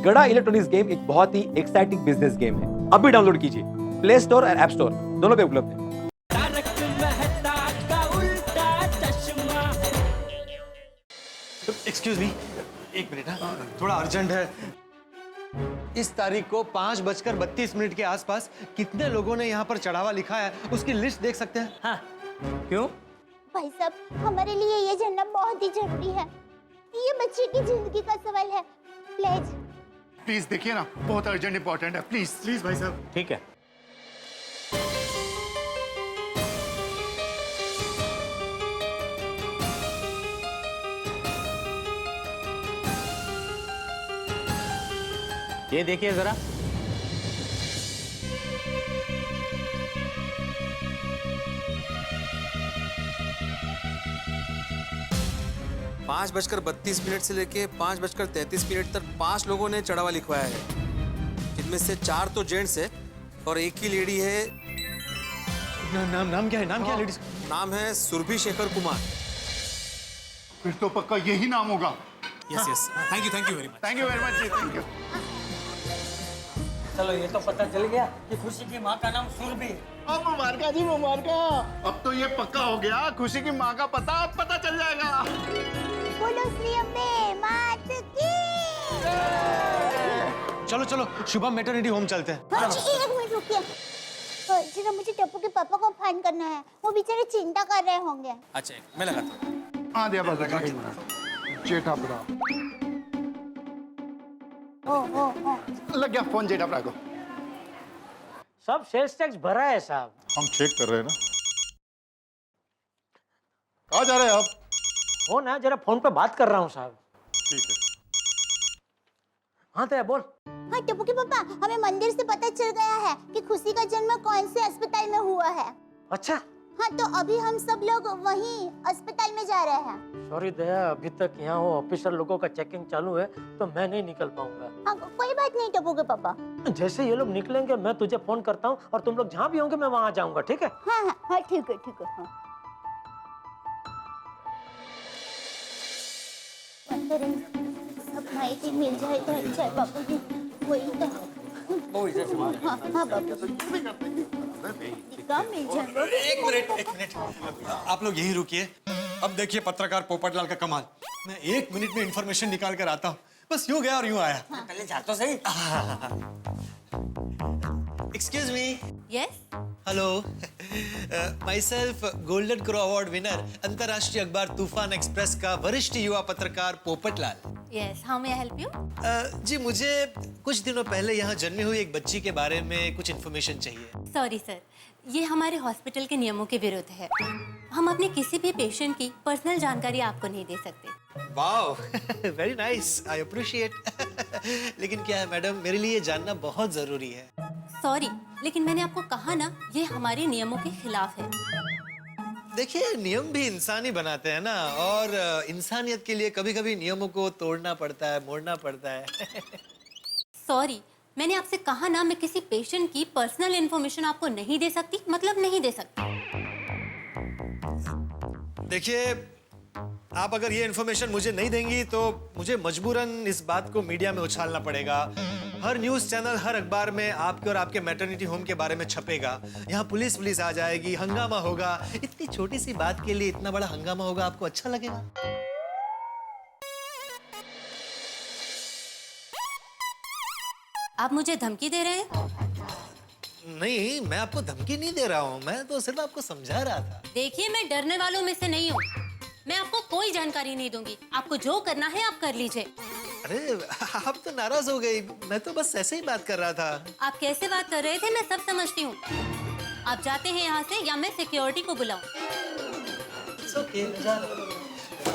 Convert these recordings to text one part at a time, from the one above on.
गड़ा electronics game एक बहुत ही एक्साइटिंग बिजनेस गेम है। अभी डाउनलोड कीजिए, प्ले स्टोर और ऐप स्टोर दोनों पे उपलब्ध है। एक्सक्यूज मी, एक मिनट, थोड़ा अर्जेंट है। इस तारीख को 5:32 के आसपास कितने लोगों ने यहाँ पर चढ़ावा लिखा है उसकी लिस्ट देख सकते हैं? हाँ, क्यों? भाई साहब, हमारे लिए ये जानना बहुत ही जरूरी है। ये बच्चे की जिंदगी का सवाल है। प्लीज देखिए ना, बहुत अर्जेंट इंपॉर्टेंट है। प्लीज प्लीज भाई साहब। ठीक है। ये देखिए जरा। पाँच बजकर 32 से लेके 5:33 तक 5 लोगों ने चढ़ावा लिखवाया है, जिनमें से 4 तो जेंट्स है और एक ही लेडी है। नाम क्या है? नाम क्या है लेडीज? नाम है सुरभि शेखर कुमार। फिर तो पक्का यही नाम होगा। Yes yes, thank you very much. Thank you very much ji, thank you. चलो, ये तो पता चल गया कि खुशी की माँ का नाम सुरभि है। अब मुबारका जी, मुबारका। अब तो ये पक्का हो गया, खुशी की माँ का पता चल जाएगा। बोलो श्री अम्बे मात की। चलो चलो, शुभम मैटरनिटी होम चलते हैं। हाँ जी, एक मिनट रुकिए। जरा मुझे टप्पू के पापा को फोन करना है, वो बेचारे चिंता कर रहे होंगे। अच्छा, मैं लगाता हूँ। हाँ दिया बाबा, जेठा बड़ा ओ लग गया फोन जेठा बड़ा को। सब सेल्स टैक्स भरा है साहब। हम चेक कर रहे हैं ना। कहाँ जा रहे हैं आप? फोन है, जरा फोन पे बात कर रहा हूँ साहब। ठीक है। हाँ तो बोल। हाँ टप्पू के पापा, हमें मंदिर से पता चल गया है कि खुशी का जन्म कौन से अस्पताल में हुआ है। अच्छा। हाँ तो अभी हम सब लोग वहीं अस्पताल में जा रहे हैं। सॉरी दया, अभी तक यहाँ वो ऑफिसर लोगों का चेकिंग चालू है तो मैं नहीं निकल पाऊंगा। हाँ कोई बात नहीं टप्पू के पापा। जैसे ये लोग निकलेंगे मैं तुझे फोन करता हूँ और तुम लोग जहाँ भी होंगे मैं वहाँ जाऊंगा, ठीक है? हाँ हाँ हाँ, ठीक है ठीक है। हाँ सब माहिती मिल जाए तो अच्छा है बाबू जी। वही तो। हाँ हाँ बाबू जी, काम मिल जाए। एक मिनट, आप लोग यहीं रुकिए। अब देखिए पत्रकार पोपटलाल का कमाल। मैं 1 मिनट में इंफॉर्मेशन निकाल कर आता हूँ। बस यूं गया और यूं आया। पहले जा तो सही। Excuse me. Yes, hello, myself golden crow award winner अंतर्राष्ट्रीय अखबार तूफान एक्सप्रेस का वरिष्ठ युवा पत्रकार Popatlal. Yes, how may I help you? जी, मुझे कुछ दिनों पहले यहाँ जन्मी हुई एक बच्ची के बारे में कुछ इन्फॉर्मेशन चाहिए। सॉरी सर, ये हमारे हॉस्पिटल के नियमों के विरुद्ध है। हम अपने किसी भी पेशेंट की पर्सनल जानकारी आपको नहीं दे सकते। Wow, very nice, I appreciate. लेकिन क्या है मैडम, मेरे लिए जानना बहुत जरूरी है। सॉरी, लेकिन मैंने आपको कहा ना, ये हमारे नियमों के खिलाफ है। देखिए, नियम भी इंसान ही बनाते हैं ना, और इंसानियत के लिए कभी-कभी नियमों को तोड़ना पड़ता है, मोड़ना पड़ता है। सॉरी, मैंने आपसे कहा ना, मैं किसी पेशेंट की पर्सनल इंफॉर्मेशन आपको नहीं दे सकती, मतलब नहीं दे सकती। देखिए, आप अगर ये इन्फॉर्मेशन मुझे नहीं देंगी तो मुझे मजबूरन इस बात को मीडिया में उछालना पड़ेगा। हर न्यूज चैनल, हर अखबार में आपके और आपके मैटरनिटी होम के बारे में छपेगा। यहाँ पुलिस आ जाएगी, हंगामा होगा। इतनी छोटी सी बात के लिए इतना बड़ा हंगामा होगा, आपको अच्छा लगेगा? आप मुझे धमकी दे रहे हैं? नहीं, मैं आपको धमकी नहीं दे रहा हूँ, मैं तो सिर्फ आपको समझा रहा था। देखिए, मैं डरने वालों में से नहीं हूँ। मैं आपको कोई जानकारी नहीं दूंगी। आपको जो करना है आप कर लीजिए। अरे, आप तो नाराज हो गई। मैं तो बस ऐसे ही बात कर रहा था। आप कैसे बात कर रहे थे मैं सब समझती हूँ। आप जाते हैं यहाँ से या मैं सिक्योरिटी को बुलाऊं? okay,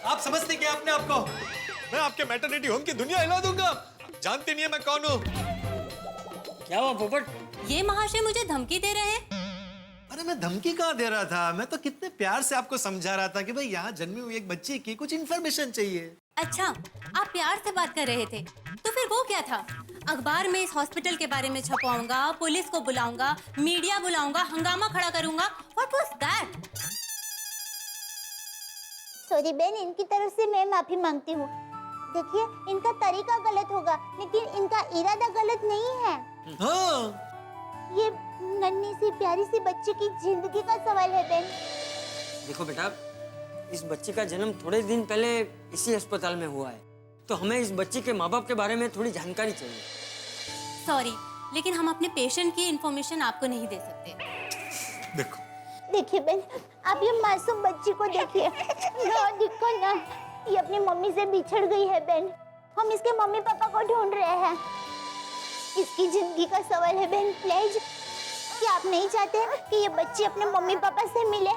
आप समझते क्या अपने आप को? मैं आपके मैटरनिटी होम की दुनिया हिला दूंगा। जानती नहीं है मैं कौन हूँ। क्या हुआ पोपट? ये महाशय मुझे धमकी दे रहे हैं। अरे, मैं धमकी कहाँ दे रहा था? मैं तो कितने प्यार से आपको समझा रहा था कि भाई यहाँ जन्मी हुई एक बच्ची की कुछ इन्फॉर्मेशन चाहिए। अच्छा, आप प्यार से बात कर रहे थे, तो फिर वो क्या था? अखबार में इस हॉस्पिटल के बारे में छपवाऊंगा, पुलिस को बुलाऊंगा, मीडिया बुलाऊंगा, हंगामा खड़ा करूंगा। What was that? सॉरी बहन, इनकी तरफ से मैं माफी मांगती हूँ। देखिए, इनका तरीका गलत होगा, लेकिन इनका इरादा गलत नहीं है। हाँ ये नन्ही सी प्यारी सी बच्ची की जिंदगी का सवाल है बेन। देखो बेटा, इस बच्ची का जन्म थोड़े दिन पहले इसी अस्पताल में हुआ है, तो हमें इस बच्ची के माँ बाप के बारे में थोड़ी जानकारी चाहिए। सॉरी, लेकिन हम अपने पेशेंट की इंफॉर्मेशन आपको नहीं दे सकते। देखो देखिए बेन, आप ये मासूम बच्ची को देखिए। देखो ना, ये अपनी मम्मी से बिछड़ गई है बेन। हम इसके मम्मी पापा को ढूंढ रहे हैं। इसकी जिंदगी का सवाल है बेन। प्लीज, क्या आप नहीं चाहते कि ये बच्ची अपने मम्मी पापा से मिले?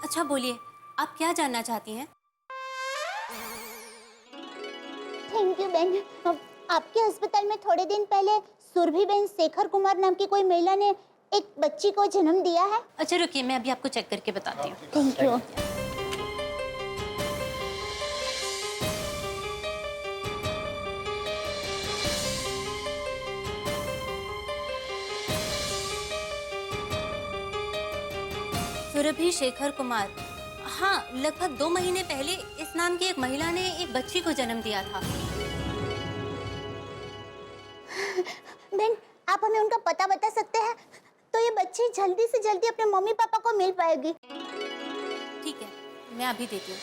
अच्छा बोलिए, आप क्या जानना चाहती हैं? Thank you Ben. आपके अस्पताल में थोड़े दिन पहले सुरभि बेन शेखर कुमार नाम की कोई महिला ने एक बच्ची को जन्म दिया है। अच्छा रुकिए, मैं अभी आपको चेक करके बताती हूँ। Thank you. सुरभि शेखर कुमार, हाँ, लगभग 2 महीने पहले इस नाम की एक महिला ने एक बच्ची को जन्म दिया था। बेन, आप हमें उनका पता बता सकते हैं? तो ये बच्ची जल्दी से जल्दी अपने मम्मी पापा को मिल पाएगी। ठीक है, मैं अभी देती हूँ।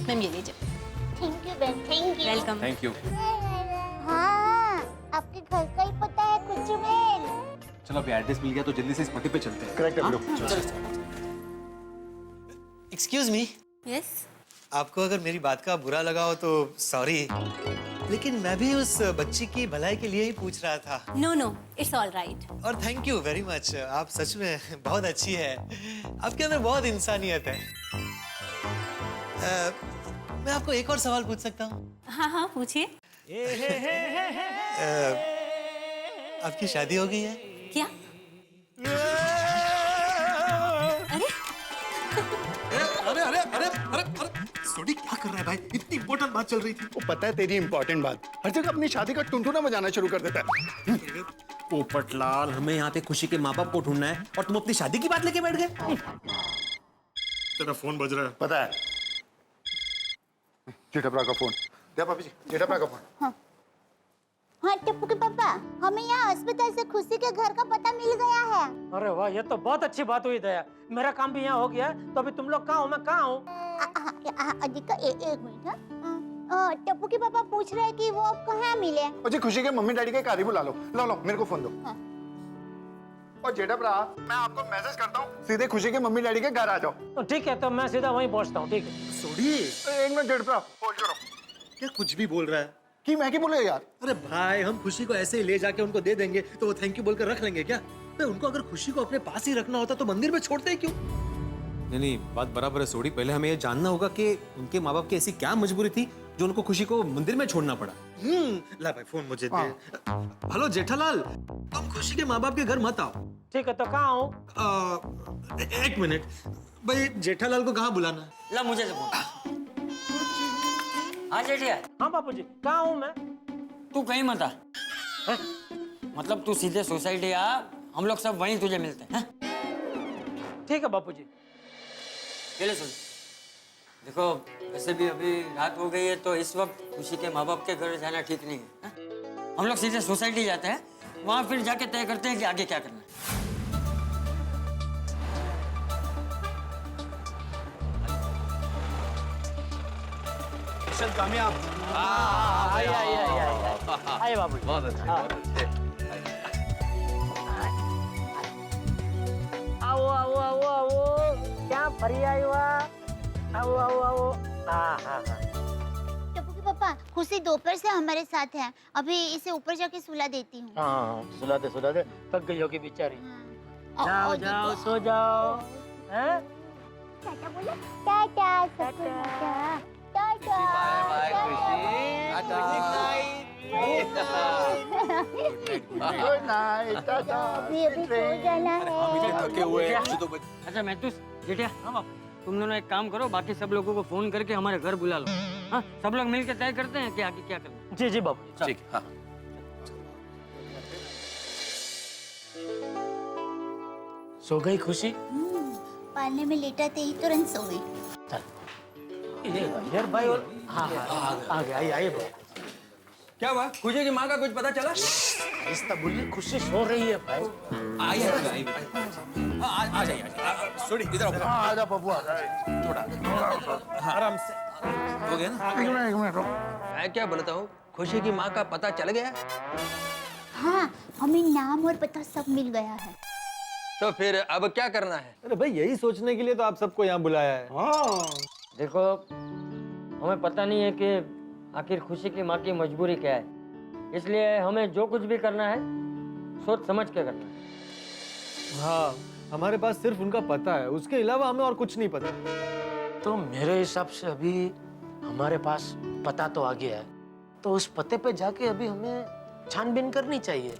मैम ये लीजिए। Thank you Ben, thank you. Welcome. Thank you. हाँ, आपके घर का ही पता है कुछ बेन। चलो अभी एड्रेस मिल गया तो जल्दी से इस पते पे चलते हैं। करेक्ट है। Excuse me, yes. आपको अगर मेरी बात का बुरा लगा हो तो सॉरी, लेकिन मैं भी उस बच्ची की भलाई के लिए ही पूछ रहा था। No no, it's all right. और थैंक यू वेरी मच, आप सच में बहुत अच्छी है। आपके अंदर बहुत इंसानियत है। मैं आपको एक और सवाल पूछ सकता हूँ? हाँ हाँ, पूछिए। आपकी शादी हो गई है? क्या? अरे अरे अरे अरे अरे अरे सोडी क्या कर रहा है भाई? इतनी इंपॉर्टेंट बात चल रही थी। वो पता है तेरी इंपॉर्टेंट बात, हर जगह अपनी शादी का टुनटुना बजाना शुरू कर देता है। पोपटलाल, हमें यहाँ पे खुशी के माँ बाप को ढूंढना है और तुम अपनी शादी की बात लेके बैठ गए। तेरा फोन बज रहा है, पता है? जेठाप्रा का फोन। दे भाभी जी, जेठाप्रा का फोन। हाँ टप्पू के पापा, हमें यहाँ अस्पताल से खुशी के घर का पता मिल गया है। अरे वाह, ये तो बहुत अच्छी बात हुई दया। मेरा काम भी यहाँ हो गया है, तो अभी तुम लोग कहाँ हो, मैं कहाँ हूँ? अधिका एक मिनट। हाँ, टप्पू के पापा पूछ रहे हैं कि वो कहाँ मिले। और जी खुशी के मम्मी डैडी के कार ही बुला लो। लो लो, मेरे को फोन दो। हाँ। और जेठाप्रा, मैं आपको मैसेज करता हूँ, सीधे खुशी के मम्मी डैडी के घर आ जाओ। तो ठीक है, तो मैं सीधा वहीं पहुँचता हूँ। ठीक है। सोडी एक मिनट जेठाप्रा, होल्ड करो। क्या कुछ भी बोल रहा है? कि मैं क्या बोले यार? अरे भाई, हम खुशी को ऐसे ही ले जाके उनको दे देंगे तो वो थैंक यू बोलकर रख लेंगे क्या? तो उनको अगर खुशी को अपने पास ही रखना होता तो मंदिर में छोड़ते ही क्यों? नहीं, बात बराबर है सोडी। पहले हमें ये जानना होगा कि उनके माँ बाप की ऐसी क्या मजबूरी थी जो उनको खुशी को मंदिर में छोड़ना पड़ा। ला भाई फोन मुझे दे। हेलो जेठालाल, तुम खुशी के माँ बाप के घर मत आओ। ठीक है, तो कहाँ हूँ? एक मिनट भाई, जेठालाल को कहाँ बुलाना है? ला मुझे तो बोल। हाँ जेठिया। हाँ बापूजी, कहाँ हूँ मैं? तू कहीं मत आ। हैं? मतलब तू सीधे सोसाइटी आ, हम लोग सब वहीं तुझे मिलते हैं। ठीक है बापूजी। चले सुन, देखो वैसे भी अभी रात हो गई है, तो इस वक्त खुशी के माँ बाप के घर जाना ठीक नहीं है। हम लोग सीधे सोसाइटी जाते हैं, वहाँ फिर जाके तय करते हैं कि आगे क्या करना है। कामयाब। आइए बाबूजी। बहुत अच्छा। आओ आओ आओ आओ, क्या फरी आई हुआ? आओ आओ आओ। हाँ हाँ हाँ। टप्पू के पापा, खुशी दोपहर से हमारे साथ है। अभी इसे ऊपर जाके सुला देती हूँ। हाँ, सुला दे, थक गई होगी बेचारी। हाँ। जाओ जाओ, सो जाओ। हैं? टाटा बोलो। Tata tata tata. Bye good night, tata. अभी सो जाना है। थके हुए हैं। अच्छा महतूस, जेठिया, हाँ बाप, तुम दोनों एक काम करो, बाकी सब लोगों को फोन करके हमारे घर बुला लो। हाँ, सब लोग मिलकर तय करते हैं कि आगे क्या करना है। जी जी बाबू। ठीक है। हाँ। सो गई खुशी? पालने में लेटा थे ही तुरंत सो गई। चल ये यार भाई और हाँ आ गया आइए भाई। क्या हुआ? खुशी की माँ का कुछ पता चला? इस बोलिए खुशी सो रही है भाई। आइए आ जाइए सॉरी इधर आओ। हाँ आजा पप्पू आजा। आराम से हो गया ना? एक मिनट रुक। मैं क्या बोलता हूँ, खुशी की माँ का पता चल गया? हाँ, हमें नाम और पता सब मिल गया है। तो फिर अब क्या करना है? अरे भाई यही सोचने के लिए तो आप सबको यहाँ बुलाया है। हाँ देखो, हमें पता नहीं है कि आखिर खुशी की माँ की मजबूरी क्या है, इसलिए हमें जो कुछ भी करना है सोच समझ के करना है। हाँ, हमारे पास सिर्फ उनका पता है, उसके अलावा हमें और कुछ नहीं पता। तो मेरे हिसाब से अभी हमारे पास पता तो आ गया है, तो उस पते पे जाके अभी हमें छानबीन करनी चाहिए।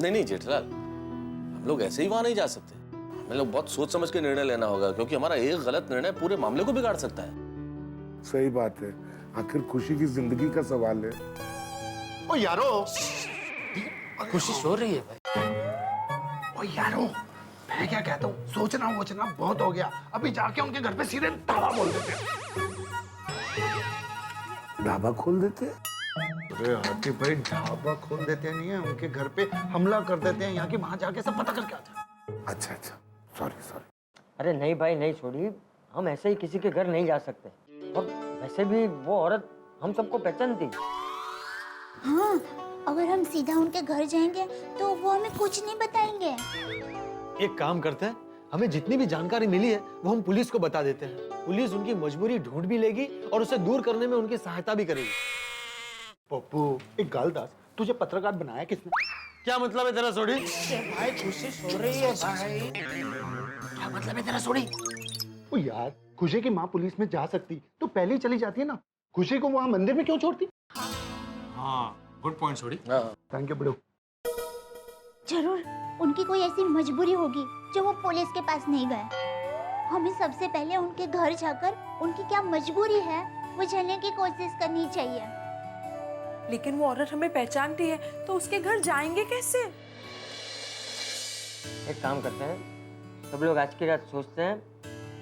नहीं नहीं जेठलाल, हम लोग ऐसे ही वहां नहीं जा सकते। हमें लोग बहुत सोच समझ के निर्णय लेना होगा, क्योंकि हमारा एक गलत निर्णय पूरे मामले को बिगाड़ सकता है। सही बात है, आखिर खुशी की जिंदगी का सवाल है। ओ यारो, खुशी सो रही है भाई। ओ यारो, मैं क्या कहता हूँ, सोचना वोचना बहुत हो गया, अभी जाके उनके घर पे सीधे ढाबा बोल देते। ढाबा खोल देते? अरे आके भाई ढाबा खोल देते नहीं है, उनके घर पे हमला कर देते हैं, यहाँ की वहां जाके सब पता करके आते। अच्छा अच्छा, सॉरी। अरे नहीं भाई नहीं, छोड़िए, हम ऐसे ही किसी के घर नहीं जा सकते। और वैसे भी वो औरत हम सबको पहचानती। हाँ, अगर हम सीधा उनके घर जाएंगे तो वो हमें कुछ नहीं बताएंगे। एक काम करते हैं, हमें जितनी भी जानकारी मिली है वो हम पुलिस को बता देते हैं। पुलिस उनकी मजबूरी ढूंढ भी लेगी और उसे दूर करने में उनकी सहायता भी करेगी। पप्पू एक गाल दास, तुझे पत्रकार बनाया किसने? क्या मतलब है तेरा सोडी? भाई खुशी सो रही है भाई। क्या मतलब है तेरा सोडी? ओ यार, खुशी की माँ पुलिस में जा सकती तो पहले ही चली जाती है ना, खुशी को वहाँ मंदिर में क्यों छोड़ती? हाँ, गुड पॉइंट सोडी। थैंक यू बड़ू। जरूर उनकी कोई ऐसी मजबूरी होगी जो वो पुलिस के पास नहीं गए। हमें सबसे पहले उनके घर जाकर उनकी क्या मजबूरी है वो जानने की कोशिश करनी चाहिए। लेकिन वो औरत हमें पहचानती है तो उसके घर जाएंगे कैसे? एक काम करते हैं, सब लोग आज की रात सोचते हैं,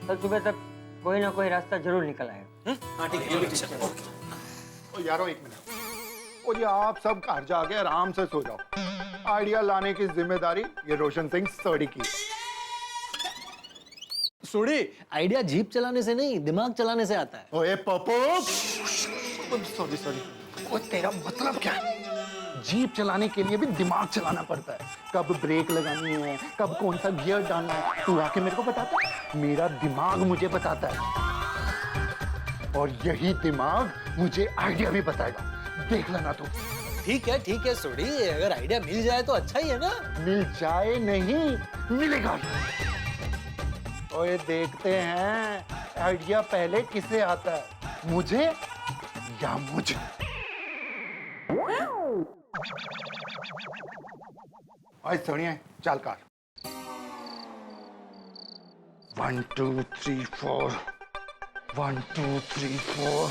कल सुबह तक कोई ना कोई रास्ता जरूर निकल आएगा। हाँ ठीक है। ओ यारो एक मिनट, ओ जी आप सब घर जाके आराम से सो जाओ। आइडिया लाने की जिम्मेदारी ये रोशन सिंह सोडी की। सोडी, आइडिया जीप चलाने से नहीं, दिमाग चलाने से आता है। ओए पप्पू, सॉरी। ओ तेरा मतलब क्या है? जीप चलाने के लिए भी दिमाग चलाना पड़ता है, कब ब्रेक लगानी है, कब कौन सा गियर डालना है, तू आके मेरे को बताता है? मेरा दिमाग मुझे बताता है, और यही दिमाग मुझे आइडिया भी बताएगा। देख लेना तू। ठीक है सोडी, अगर आइडिया मिल जाए तो अच्छा ही है ना। मिल जाए नहीं, मिलेगा। ओए देखते हैं आइडिया पहले किसे आता है, मुझे या मुझे? ओए सुनिए, चल कर। 1 2 3 4 1 2 3 4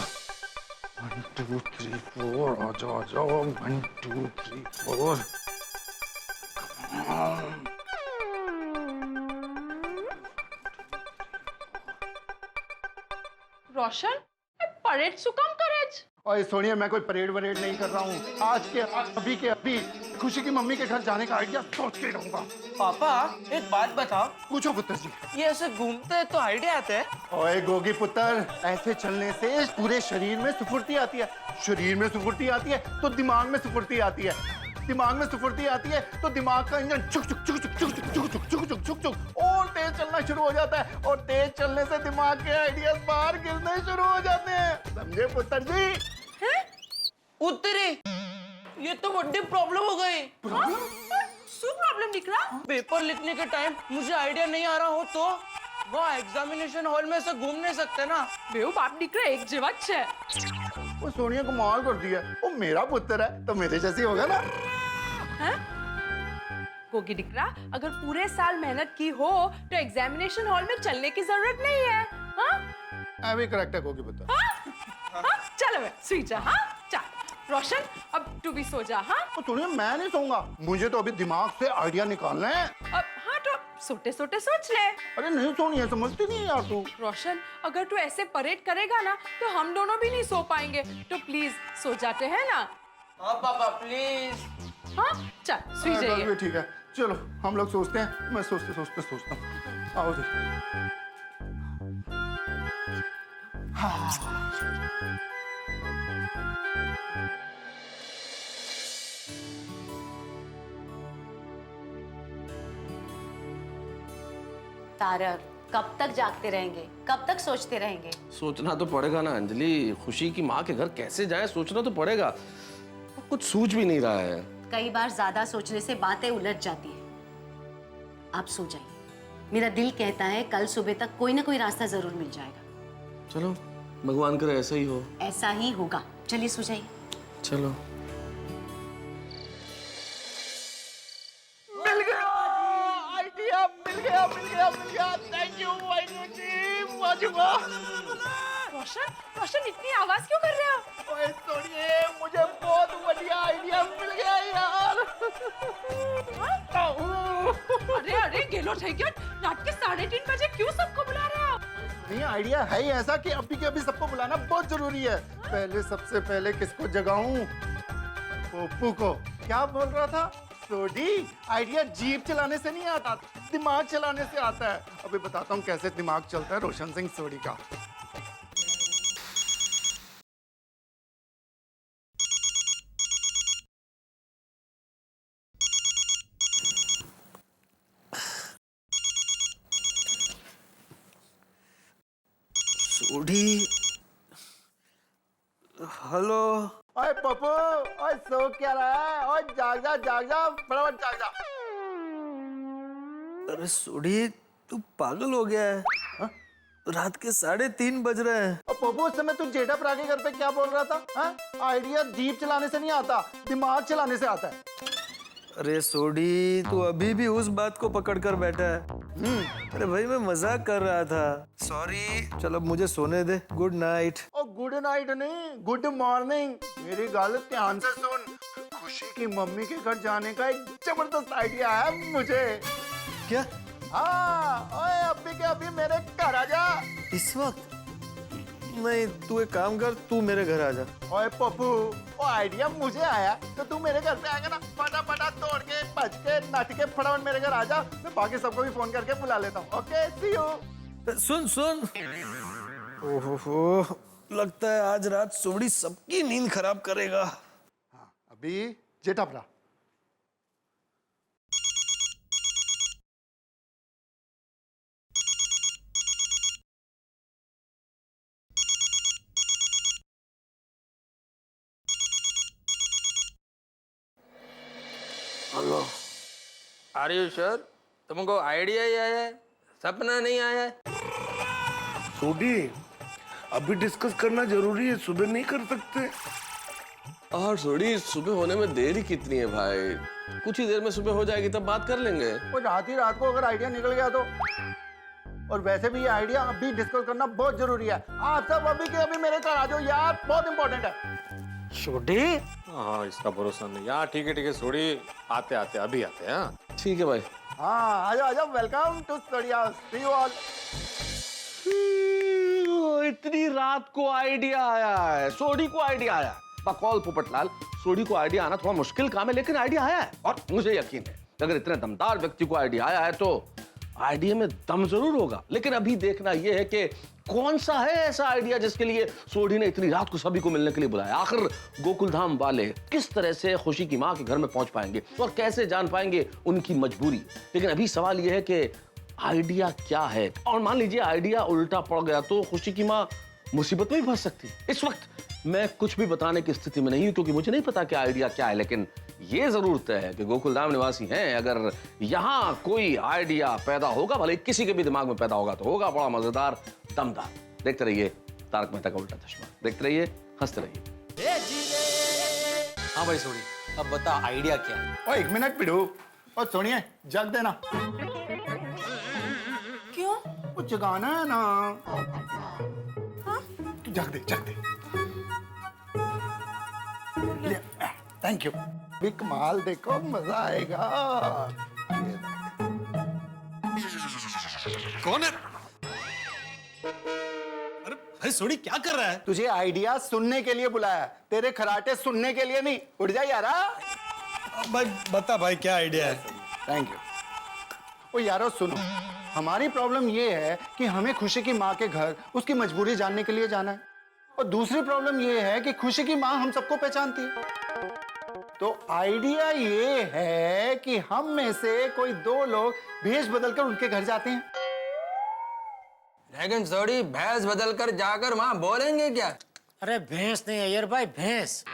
1 2 3 4 आ जाओ 1 2 3 4। रोशन, परेड सुकम करेज। ओए सोनिया, मैं कोई परेड वरेड नहीं कर रहा हूँ। आज के अभी के अभी खुशी की मम्मी के घर जाने का आइडिया सोच के रहूंगा। पापा एक बात बताओ, पूछो पुत्र जी। ये ऐसे घूमते हैं तो आइडिया आता है? ओए गोगी पुत्र, ऐसे चलने से पूरे शरीर में स्फूर्ति आती है, शरीर में स्फूर्ति आती है तो दिमाग में स्फूर्ति आती है, दिमाग में स्फूर्ति आती है तो दिमाग का इंजन चुक चुक चुक चुक चुक चुक चुक चुक चुक चुक चुक और तेज चलना शुरू हो जाता है, और तेज चलने से दिमाग के आइडियाज बाहर गिरने शुरू हो जाते हैं। समझे पुत्र जी? उत्तरी, ये तो बड़ी प्रॉब्लम हो गई। શું प्रॉब्लम दिख रहा? पेपर लिखने के टाइम मुझे आइडिया नहीं आ रहा हो तो वहाँ एग्जामिनेशन हॉल में से घूम नहीं सकते ना। બેઉ બાપ દીકરા એક જેવા જ છે। वो सोनिया को माल कर दिया, वो मेरा पुत्र है तो मेरे जैसी होगा ना। हैं? गोगी दिकरा, अगर पूरे साल मेहनत की हो तो एग्जामिनेशन हॉल में चलने की जरूरत नहीं है। हाँ? अभी करेक्ट है गोगी पुत्र। हाँ? चल अब सुई जा। हाँ? चल। रोशन, अब तू भी सो जा। हाँ? तो सोनिया मैं नहीं सोऊंगा, मुझे तो अभी दिमाग से आइडिया निकालना है। अब हाँ तो सोते सोते सोच ले। अरे नहीं सोनिया, समझती नहीं है यार तू। रोशन, अगर तू ऐसे परेड करेगा ना तो हम दोनों भी नहीं सो पाएंगे, तो प्लीज सो जाते हैं ना। हाँ पापा प्लीज। हाँ चल सो बस जाइए। भी ठीक है, चलो हम लोग सोचते हैं। मैं सोचते सोचते सोचता हूँ। आओ जी। तारक, कब तक जागते रहेंगे, कब तक सोचते रहेंगे? सोचना तो पड़ेगा ना अंजलि, खुशी की माँ के घर कैसे जाए सोचना तो पड़ेगा। कुछ सूझ भी नहीं रहा है। कई बार ज्यादा सोचने से बातें उलझ जाती हैं। आप सो जाइए, मेरा दिल कहता है कल सुबह तक कोई ना कोई रास्ता जरूर मिल जाएगा। चलो भगवान करे ऐसा ही हो। ऐसा ही होगा, चलिए सो जाइए। चलो। मिल गया आइडिया, मिल गया मिल गया मिल गया। Thank you Waheguru ji, माजूबा। रोशन, रोशन इतनी आवाज क्यों कर रहे हो? ओए सोनिए, मुझे बहुत बढ़िया आइडिया मिल गया यार। अरे अरे गेलो થઈ ગયો, रात के 3:30 बजे क्यों सबको बुला रहे हो? नहीं, आइडिया है ही ऐसा कि अभी के अभी सबको बुलाना बहुत जरूरी है। पहले सबसे पहले किसको जगाऊं? पप्पू को। क्या बोल रहा था? सोडी, आइडिया जीप चलाने से नहीं आता, दिमाग चलाने से आता है। अभी बताता हूँ कैसे दिमाग चलता है रोशन सिंह सोडी का। सोडी, हेलो। ओए पप्पू, ओए सो क्या रहा है? ओए जाग जा, फटाफट जाग जा। अरे सोडी, तू पागल हो गया है? हाँ? रात के 3:30 बज रहे हैं। और पप्पू उस समय तू जेठाप्रा के घर पे क्या बोल रहा था? हाँ? आइडिया जीप चलाने से नहीं आता, दिमाग चलाने से आता है। अरे सोडी, तू अभी भी उस बात को पकड़ कर बैठा है। अरे भाई मैं मजाक कर रहा था। सॉरी, चल अब मुझे सोने दे। Good night. और गुड नाइट नहीं, गुड मॉर्निंग। मेरी गाल ध्यान से सुन। खुशी की मम्मी के घर जाने का एक जबरदस्त आइडिया है मुझे। क्या? हाँ, ओए अभी के अभी मेरे घर आ जा। इस वक्त? नहीं, तू एक काम कर, तू मेरे घर आ जा। ओए पप्पू, वो आइडिया मुझे आया तो तू मेरे घर पे आएगा ना? फटाफट दौड़ के, भज के, नट के फटाफट मेरे घर आ जा। मैं बाकी सबको भी फोन करके बुला लेता हूँ। Okay, see you. सुन। ओहो, लगता है आज रात सोडी सबकी नींद खराब करेगा। हाँ, अभी जेठाप्रा। Hello, are you sure? तुमको आइडिया ही आया है, सपना नहीं आया है? सोडी, अभी डिस्कस करना जरूरी है, सुबह नहीं कर सकते। और थोड़ी सुबह होने में देर ही कितनी है भाई? कुछ ही देर में सुबह हो जाएगी, तब बात कर लेंगे। वो रात ही रात को अगर आइडिया निकल गया तो। और वैसे भी ये आइडिया अभी डिस्कस करना बहुत जरूरी है। आप सब अभी के अभी मेरे घर आ जाओ यार, बहुत इंपॉर्टेंट है। छोटी? हाँ, इसका भरोसा नहीं। हाँ ठीक है सोडी, आते अभी आते हैं। हाँ ठीक है भाई। हाँ, आ जाओ, welcome to study house, see you all. इतनी रात को आइडिया आया है, सोडी को आइडिया आया। बकौल पोपटलाल, सोडी को आइडिया आना थोड़ा मुश्किल काम है, लेकिन आइडिया आया है। और मुझे यकीन है अगर इतने दमदार व्यक्ति को आइडिया आया है तो आइडिया में दम जरूर होगा। लेकिन अभी देखना यह है कि कौन सा है ऐसा आइडिया जिसके लिए सोडी ने इतनी रात को सभी को मिलने के लिए बुलाया। आखिर गोकुलधाम वाले किस तरह से खुशी की मां के घर में पहुंच पाएंगे और कैसे जान पाएंगे उनकी मजबूरी। लेकिन अभी सवाल यह है कि आइडिया क्या है, और मान लीजिए आइडिया उल्टा पड़ गया तो खुशी की मां मुसीबत में भी फंस सकती है। इस वक्त मैं कुछ भी बताने की स्थिति में नहीं हूं क्योंकि मुझे नहीं पता कि आइडिया क्या है, लेकिन ये जरूर तय है कि गोकुलधाम निवासी हैं। अगर यहाँ कोई आइडिया पैदा होगा, भले किसी के भी दिमाग में पैदा होगा, तो होगा बड़ा मजेदार, दमदार। देखते रहिए तारक मेहता का उल्टा चश्मा, देखते रहिए, हंसते रहिए। हाँ भाई सोडी, अब बता आइडिया क्या है? ओ 1 मिनट पिड़ू, और सुनिए, जग देना। क्यों? वो जगाना है ना। जग दे। Thank you. भी कमाल देखो, मजा आएगा। कौन है? अरे भाई सोडी क्या कर रहा है? तुझे आइडिया सुनने के लिए बुलाया, तेरे खराटे सुनने के लिए नहीं। उठ जा यारा। भाई बता भाई क्या आइडिया है? Thank you. ओ यारो सुनो, हमारी प्रॉब्लम ये है कि हमें खुशी की माँ के घर उसकी मजबूरी जानने के लिए जाना है, और दूसरी प्रॉब्लम ये है कि खुशी की माँ हम सबको पहचानती है। तो आइडिया ये है कि हम में से कोई 2 लोग भेष बदलकर उनके घर जाते हैं। लेकिन सॉरी, भैंस बदल कर जाकर वहाँ बोलेंगे क्या? अरे भैंस नहीं अय्यर भाई, भैंस।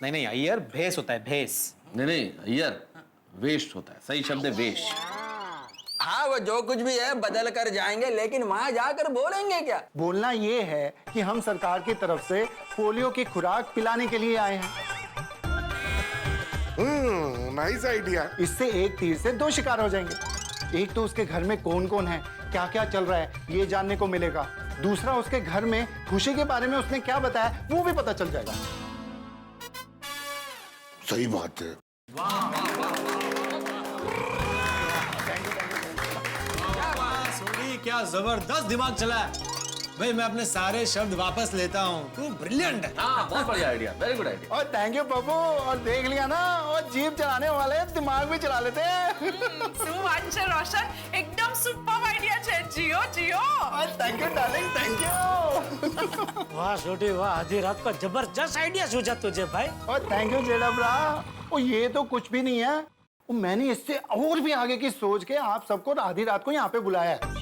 नहीं अय्यर भेस होता है, भेस। नहीं अय्यर वेस्ट होता है, सही शब्द है वेश। हाँ, वो जो कुछ भी है बदल कर जाएंगे, लेकिन वहाँ जाकर बोलेंगे क्या? बोलना ये है कि हम सरकार की तरफ से पोलियो की खुराक पिलाने के लिए आए हैं। Nice idea. इससे एक तीर से 2 शिकार हो जाएंगे। एक तो उसके घर में कौन कौन है, क्या क्या चल रहा है, ये जानने को मिलेगा। दूसरा, उसके घर में खुशी के बारे में उसने क्या बताया वो भी पता चल जाएगा। सही बात है। सोडी क्या जबरदस्त दिमाग चला है भाई। मैं अपने सारे शब्द वापस लेता हूँ, तू ब्रिलियंट है। हाँ बहुत बढ़िया आइडिया, वेरी गुड आइडिया। और थैंक यू पप्पू। और देख लिया ना, और जीप चलाने वाले दिमाग भी चला लेते हैं। रोशन, एकदम सुपर आइडिया है। जियो जियो। Thank you darling, thank you. वाह छोटी वाह, आधी रात को जबरदस्त आइडिया सूझा तुझे भाई। और थैंक यू जेड़ा ब्रा। और ये तो कुछ भी नहीं है, मैंने इससे और भी आगे की सोच के आप सबको आधी रात को यहाँ पे बुलाया है।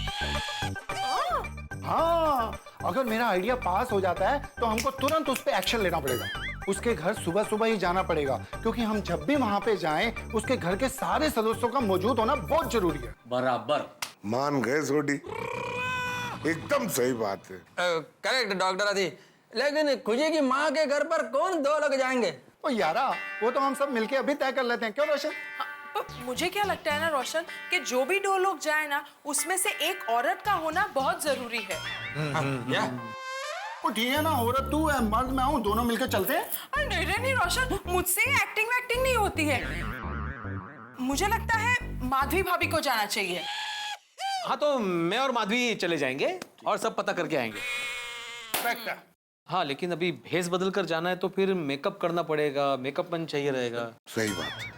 हाँ, अगर मेरा आइडिया पास हो जाता है तो हमको तुरंत उस पर एक्शन लेना पड़ेगा। उसके घर सुबह सुबह ही जाना पड़ेगा, क्योंकि हम जब भी वहाँ पे जाएं उसके घर के सारे सदस्यों का मौजूद होना बहुत जरूरी है। बराबर मान गए सोडी, एकदम सही बात है। करेक्ट डॉक्टर आदि। लेकिन खुशी की माँ के घर पर कौन 2 लोग जाएंगे? ओ यारा, वो तो हम सब मिलके अभी तय कर लेते हैं, क्यों रोशन? मुझे क्या लगता है ना रोशन, कि जो भी 2 लोग जाए ना, उसमें से एक औरत का होना बहुत जरूरी है। ओ ठीक है ना, औरत तू है, मर्द मैं हूँ, दोनों मिलकर चलते हैं। नहीं रोशन, मुझसे एक्टिंग वैक्टिंग नहीं होती है। मुझे लगता है माधवी भाभी को जाना चाहिए। हाँ तो मैं और माधवी चले जाएंगे और सब पता करके आएंगे। हाँ लेकिन अभी भेस बदल कर जाना है तो फिर मेकअप करना पड़ेगा, मेकअप मैन चाहिए रहेगा। सही बात है।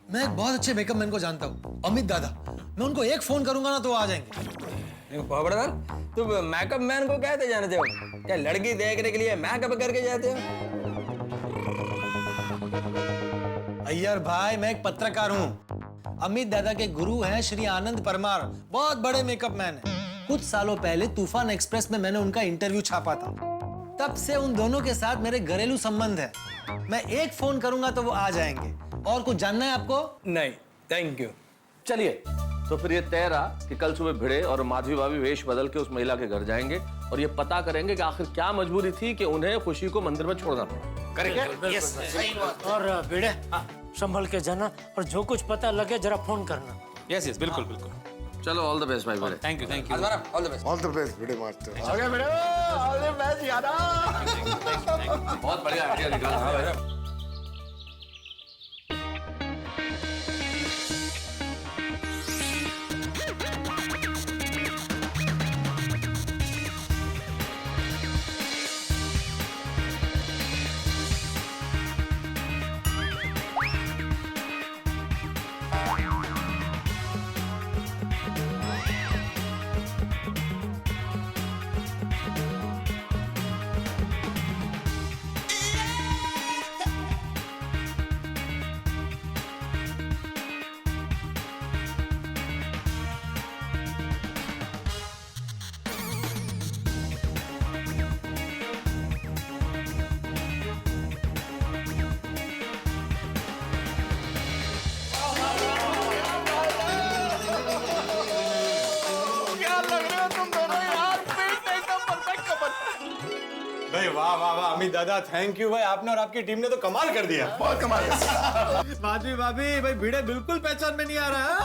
मैं एक बहुत अच्छे मेकअप मैन को जानता हूँ, अमित दादा। मैं उनको एक फोन करूंगा ना तो वो आ जाएंगे। खबरदार, तुम मेकअप मैन को कहते जानते हो क्या? लड़की देखने के लिए मेकअप करके जाते हो? अय्यर भाई, मैं एक पत्रकार हूँ। अमित दादा के गुरु हैं श्री आनंद परमार, बहुत बड़े मेकअप मैन हैं। कुछ सालों पहले तूफान एक्सप्रेस में मैंने उनका इंटरव्यू छापा था। तब से उन दोनों के साथ मेरे घरेलू संबंध है। मैं एक फोन करूंगा तो वो आ जाएंगे। और कुछ जानना है आपको? नहीं, थैंक यू। चलिए, तो फिर ये तय रहा कि कल सुबह भिड़े और माधवी भाभी वेश बदल के उस महिला के घर जाएंगे और ये पता करेंगे कि आखिर क्या मजबूरी थी कि उन्हें खुशी को मंदिर में छोड़ना पड़ा। करेक्ट। और भिड़े संभल के जाना, और जो कुछ पता लगे जरा फोन करना। यस बिल्कुल बिल्कुल। चलो ऑल द बेस्ट भाई Bhide. Thank you thank you. All the best. All the best Bhide master. Okay बेटा, ऑल द बेस्ट यारा। बहुत बढ़िया आइडिया निकाला। हाँ भाई। भाई वाह वाह वाह अमित दादा, थैंक यू भाई। आपने और आपकी टीम ने तो कमाल कर दिया। बहुत कमाल है। माधवी भाभी, भाई भिड़े बिल्कुल पहचान में नहीं आ रहा है।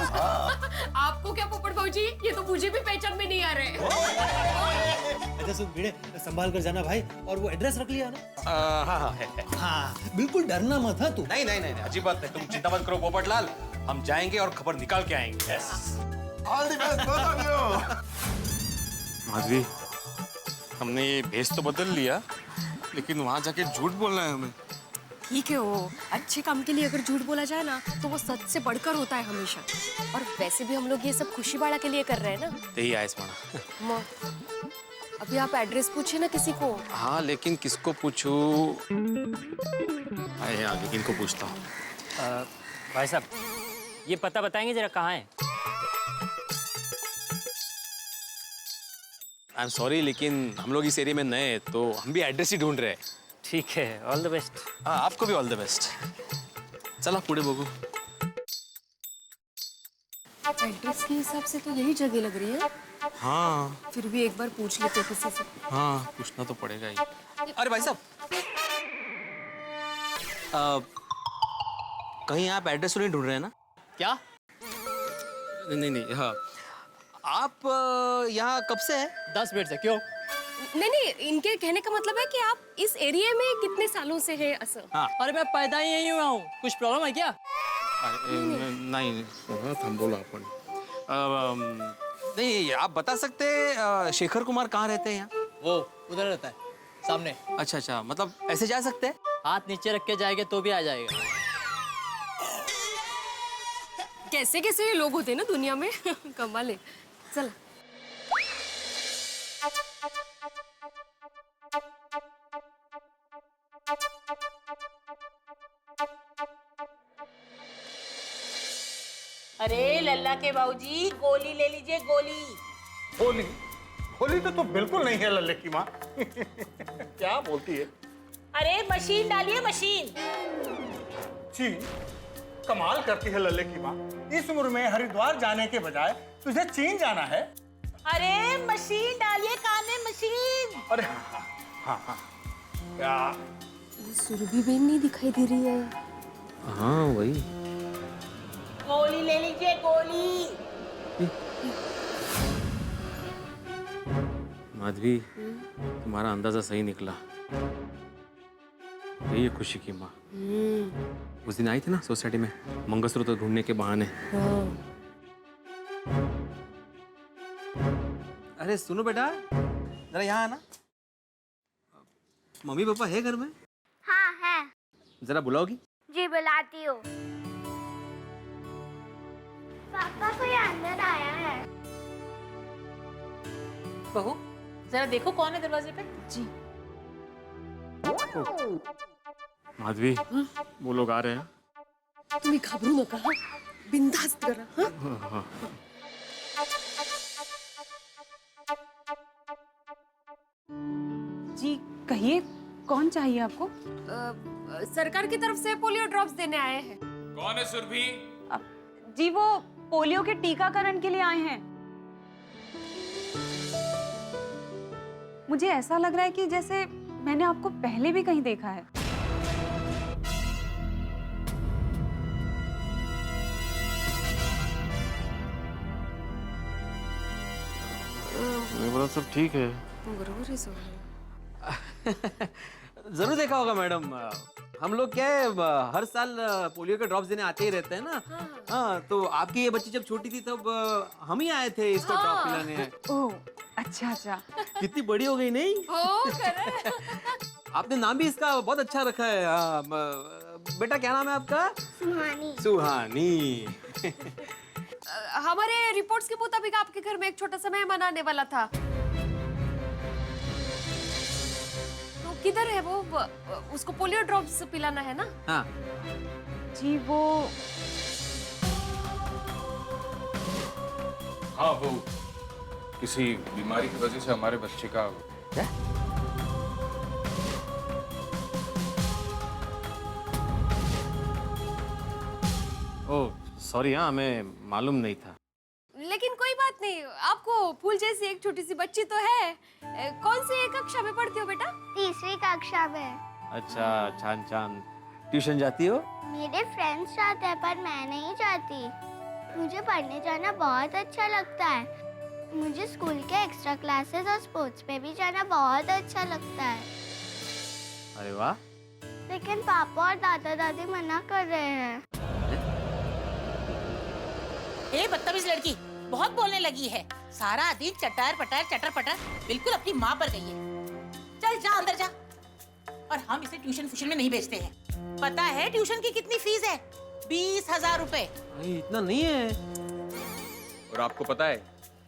आपको क्या पोपट भाजी, ये तो मुझे भी पहचान में नहीं आ रहे। अच्छा सुन भिड़े, संभाल कर जाना भाई। और वो एड्रेस रख लिया ना? हाँ है। हाँ, बिल्कुल डरना मत है तू। नहीं अजीब बात नहीं, तुम चिंता मत करो पोपटलाल, हम जाएंगे और खबर निकाल के आएंगे। All the best both of you. Madhavi, हमने ये भेस तो बदल लिया, लेकिन वहां जाके झूठ बोलना है हमें। ठीक है, वो अच्छे काम के लिए अगर झूठ बोला जाए ना तो वो सच से बढ़कर होता है हमेशा। और वैसे भी हम लोग ये सब खुशी बाड़ा के लिए कर रहे हैं ना। यही आयस माना। माँ, अभी आप एड्रेस पूछे ना किसी को। हाँ, लेकिन किसको पूछूं? आए आगे किनको पूछता हूँ। भाई साहब, ये पता बताएंगे जरा कहाँ है? आई एम सॉरी, लेकिन हम लोग इस एरिया में नए हैं, तो हम भी एड्रेस ही ढूंढ रहे हैं। ठीक है, ऑल द बेस्ट। हाँ, आपको भी ऑल द बेस्ट। चलो पुढे बघू। एड्रेस के हिसाब से तो यही जगह लग रही है। हाँ फिर भी एक बार पूछ लेते किसी से। हाँ, पूछना तो पड़ेगा ही। अरे भाई साहब, कहीं आप एड्रेस तो नहीं ढूंढ रहे हैं ना? क्या? नहीं नहीं, हाँ। आप यहाँ कब से है? 10 मिनट से। क्यों? नहीं, इनके कहने का मतलब है कि आप इस एरिया में कितने सालों से हैं असर। हाँ। अरे मैं पैदा ही यहीं हुआ हूँ, कुछ प्रॉब्लम है क्या? नहीं, हम बोला अपन। नहीं, आप बता सकते हैं शेखर कुमार कहाँ रहते हैं यहाँ? वो उधर रहता है, सामने। अच्छा अच्छा, मतलब ऐसे जा सकते हैं? हाथ नीचे रख के जाएंगे तो भी आ जाएगा। कैसे कैसे ये लोग होते हैं ना दुनिया में। कमाल है। चल। अरे लल्ला के बाबूजी, गोली ले लीजिए, गोली। होली होली तो बिल्कुल नहीं है लल्ले की माँ। क्या बोलती है? अरे मशीन डालिए, मशीन। जी, कमाल करती है लल्ले की माँ। इस उम्र में हरिद्वार जाने के बजाय तुझे चीन जाना है। अरे मशीन डालिए, कान में मशीन। अरे हाँ, क्या? सुरभि बेन नहीं दिखाई दे रही है। हाँ वही। गोली ले लीजिए, गोली। माधवी, तुम्हारा अंदाजा सही निकला। यही है खुशी की माँ। उस दिन आई थी ना सोसाइटी में मंगलसूत्र ढूंढने के बहाने। अरे सुनो बेटा, जरा यहाँ आना। मम्मी पापा है घर में? हाँ है। जरा बुलाओगी? जी बुलाती हूँ। पापा कोई अंदर आया है। बहू, जरा देखो कौन है दरवाजे पे। जी। माधवी, वो लोग आ रहे हैं। तुम्हें घबरू न कहा, बिंदास करा। हाँ? जी कहिए, कौन चाहिए आपको? सरकार की तरफ से पोलियो ड्रॉप्स देने आए हैं। कौन है सुरभि? जी वो पोलियो के टीकाकरण के लिए आए हैं। मुझे ऐसा लग रहा है कि जैसे मैंने आपको पहले भी कहीं देखा है। मेरे बोला सब ठीक है। बरोबर है सब। जरूर देखा होगा मैडम। हम लोग क्या है, हर साल पोलियो के ड्रॉप्स देने आते ही रहते हैं ना। हाँ, तो आपकी ये बच्ची जब छोटी थी तब हम ही आए थे इसको ड्रॉप पिलाने। ओह अच्छा अच्छा। कितनी बड़ी हो गई नहीं? आपने नाम भी इसका बहुत अच्छा रखा है। बेटा क्या नाम है आपका? सुहानी। सुहानी। हमारे रिपोर्ट्स के मुताबिक आपके घर में एक छोटा सा मेहमान आने वाला था। तो किधर है वो? उसको पोलियो ड्रॉप्स पिलाना है ना? हाँ जी वो हाँ, वो किसी बीमारी की वजह से हमारे बच्चे का क्या? ओह सॉरी, हाँ हमें मालूम नहीं था। लेकिन कोई बात नहीं, आपको फूल जैसी एक छोटी सी बच्ची तो है। कौन सी कक्षा में पढ़ती हो बेटा? 3वीं कक्षा में। अच्छा, छान छान। ट्यूशन जाती हो? मेरे फ्रेंड्स जाते हैं पर मैं नहीं जाती। मुझे पढ़ने जाना बहुत अच्छा लगता है। मुझे स्कूल के एक्स्ट्रा क्लासेस और स्पोर्ट्स पे भी जाना बहुत अच्छा लगता है। अरे वाह। लेकिन पापा और दादा दादी मना कर रहे हैं। ए बदतमीज लड़की, बहुत बोलने लगी है। सारा दिन चटर पटर बिल्कुल अपनी माँ पर गई है। चल जा अंदर जा। और हम इसे ट्यूशन फूशन में नहीं भेजते हैं। पता है ट्यूशन की कितनी फीस है? 20,000 रुपए। इतना नहीं है। और आपको पता है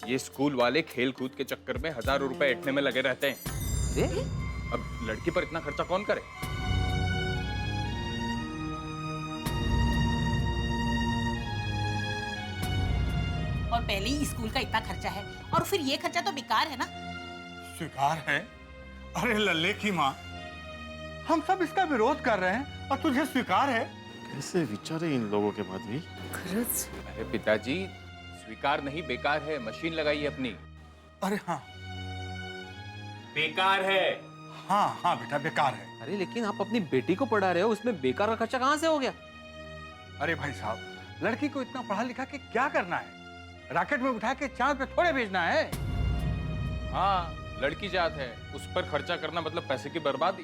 ये स्कूल वाले खेल कूद के चक्कर में हजारों रुपए ऐंठने में लगे रहते हैं। अब लड़की पर इतना खर्चा कौन करे? और पहले ही स्कूल का इतना खर्चा है और फिर ये खर्चा तो बेकार है ना। स्वीकार है? अरे लल्ले की माँ, हम सब इसका विरोध कर रहे हैं और तुझे स्वीकार है? कैसे विचार है इन लोगों के माधवी? अरे पिताजी, स्वीकार नहीं बेकार है। मशीन लगाइए अपनी। अरे हाँ बेकार है। हाँ हाँ बेटा बेकार है। अरे लेकिन आप अपनी बेटी को पढ़ा रहे हो, उसमें बेकार का खर्चा कहाँ से हो गया? अरे भाई साहब, लड़की को इतना पढ़ा लिखा के क्या करना है? रॉकेट में उठा के चांद पे थोड़े भेजना है। हाँ, लड़की जात है, उस पर खर्चा करना मतलब पैसे की बर्बादी।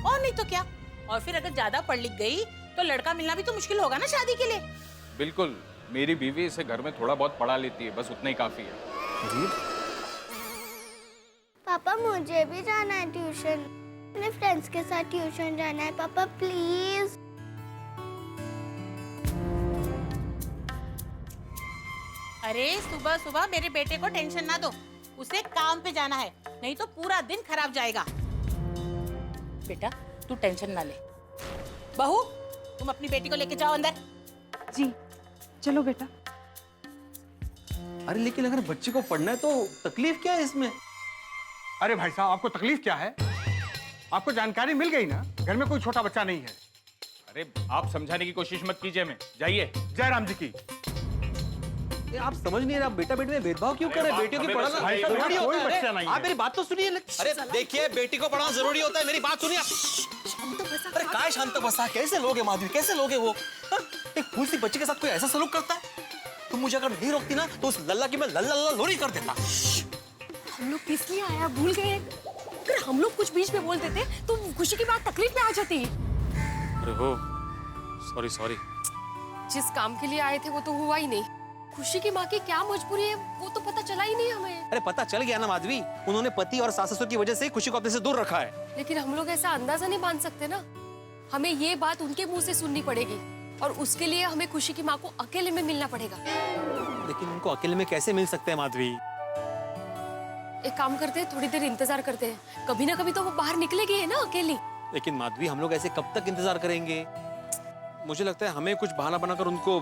और नहीं तो क्या। और फिर अगर ज्यादा पढ़ लिख गई तो लड़का मिलना भी तो मुश्किल होगा ना शादी के लिए। बिल्कुल, मेरी बीवी इसे घर में थोड़ा बहुत पढ़ा लेती है, बस उतना ही काफी है। पापा मुझे भी जाना है ट्यूशन। अपने फ्रेंड्स के साथ ट्यूशन जाना है पापा प्लीज। अरे सुबह सुबह मेरे बेटे को टेंशन ना दो, उसे काम पे जाना है, नहीं तो पूरा दिन खराब जाएगा। बेटा तू टेंशन ना ले। बहू तुम अपनी बेटी को लेके जाओ अंदर। जी चलो बेटा। अरे लेकिन अगर बच्चे को पढ़ना है तो तकलीफ क्या है इसमें? अरे भाई साहब, आपको तकलीफ क्या है? आपको जानकारी मिल गई ना, घर में कोई छोटा बच्चा नहीं है। अरे आप समझाने की कोशिश मत कीजिए, मैं जाइए। जयराम जी की। आप समझ नहीं रहे, आप बेटा बेटी में भेदभाव क्यों कर रहे हैं? बेटियों की पढ़ाना भाई साहब, जरूरी कोई होता है। बच्चा नहीं आप है। मेरी बात तो सुनिए। अरे देखिए, बेटी को पढ़ाना जरूरी होता है, मेरी बात सुनिए। अरे काय शांत बसा, कैसे लोग हैं माधवी, कैसे लोग हैं वो? हाँ? एक फूल सी बच्ची के साथ कोई ऐसा सलूक करता है? तुम मुझे अगर नहीं रोकती ना तो उस लल्ला की मैं लल्ला लल्ला लोरी कर देता। हम लोग किस लिए आया भूल गए? अगर हम लोग कुछ बीच में बोल देते तो खुशी की बात तकलीफ में आ जाती। अरे हो, सॉरी। जिस काम के लिए आए थे वो तो हुआ ही नहीं। खुशी की माँ की क्या मजबूरी है वो तो पता चला ही नहीं हमें। अरे पता चल गया ना माधवी, उन्होंने पति और सास ससुर की वजह से खुशी को अपने से दूर रखा है। लेकिन हम लोग ऐसा अंदाजा नहीं बांध सकते ना। हमें ये बात उनके मुंह से सुननी पड़ेगी और उसके लिए हमें खुशी की माँ को अकेले में मिलना पड़ेगा। लेकिन उनको अकेले में कैसे मिल सकते हैं माधवी? एक काम करते हैं, थोड़ी देर इंतजार करते हैं, कभी ना कभी तो वो बाहर निकलेगी है ना अकेली। लेकिन माधवी, हम लोग ऐसे कब तक इंतजार करेंगे? मुझे लगता है हमें कुछ बहाना बनाकर उनको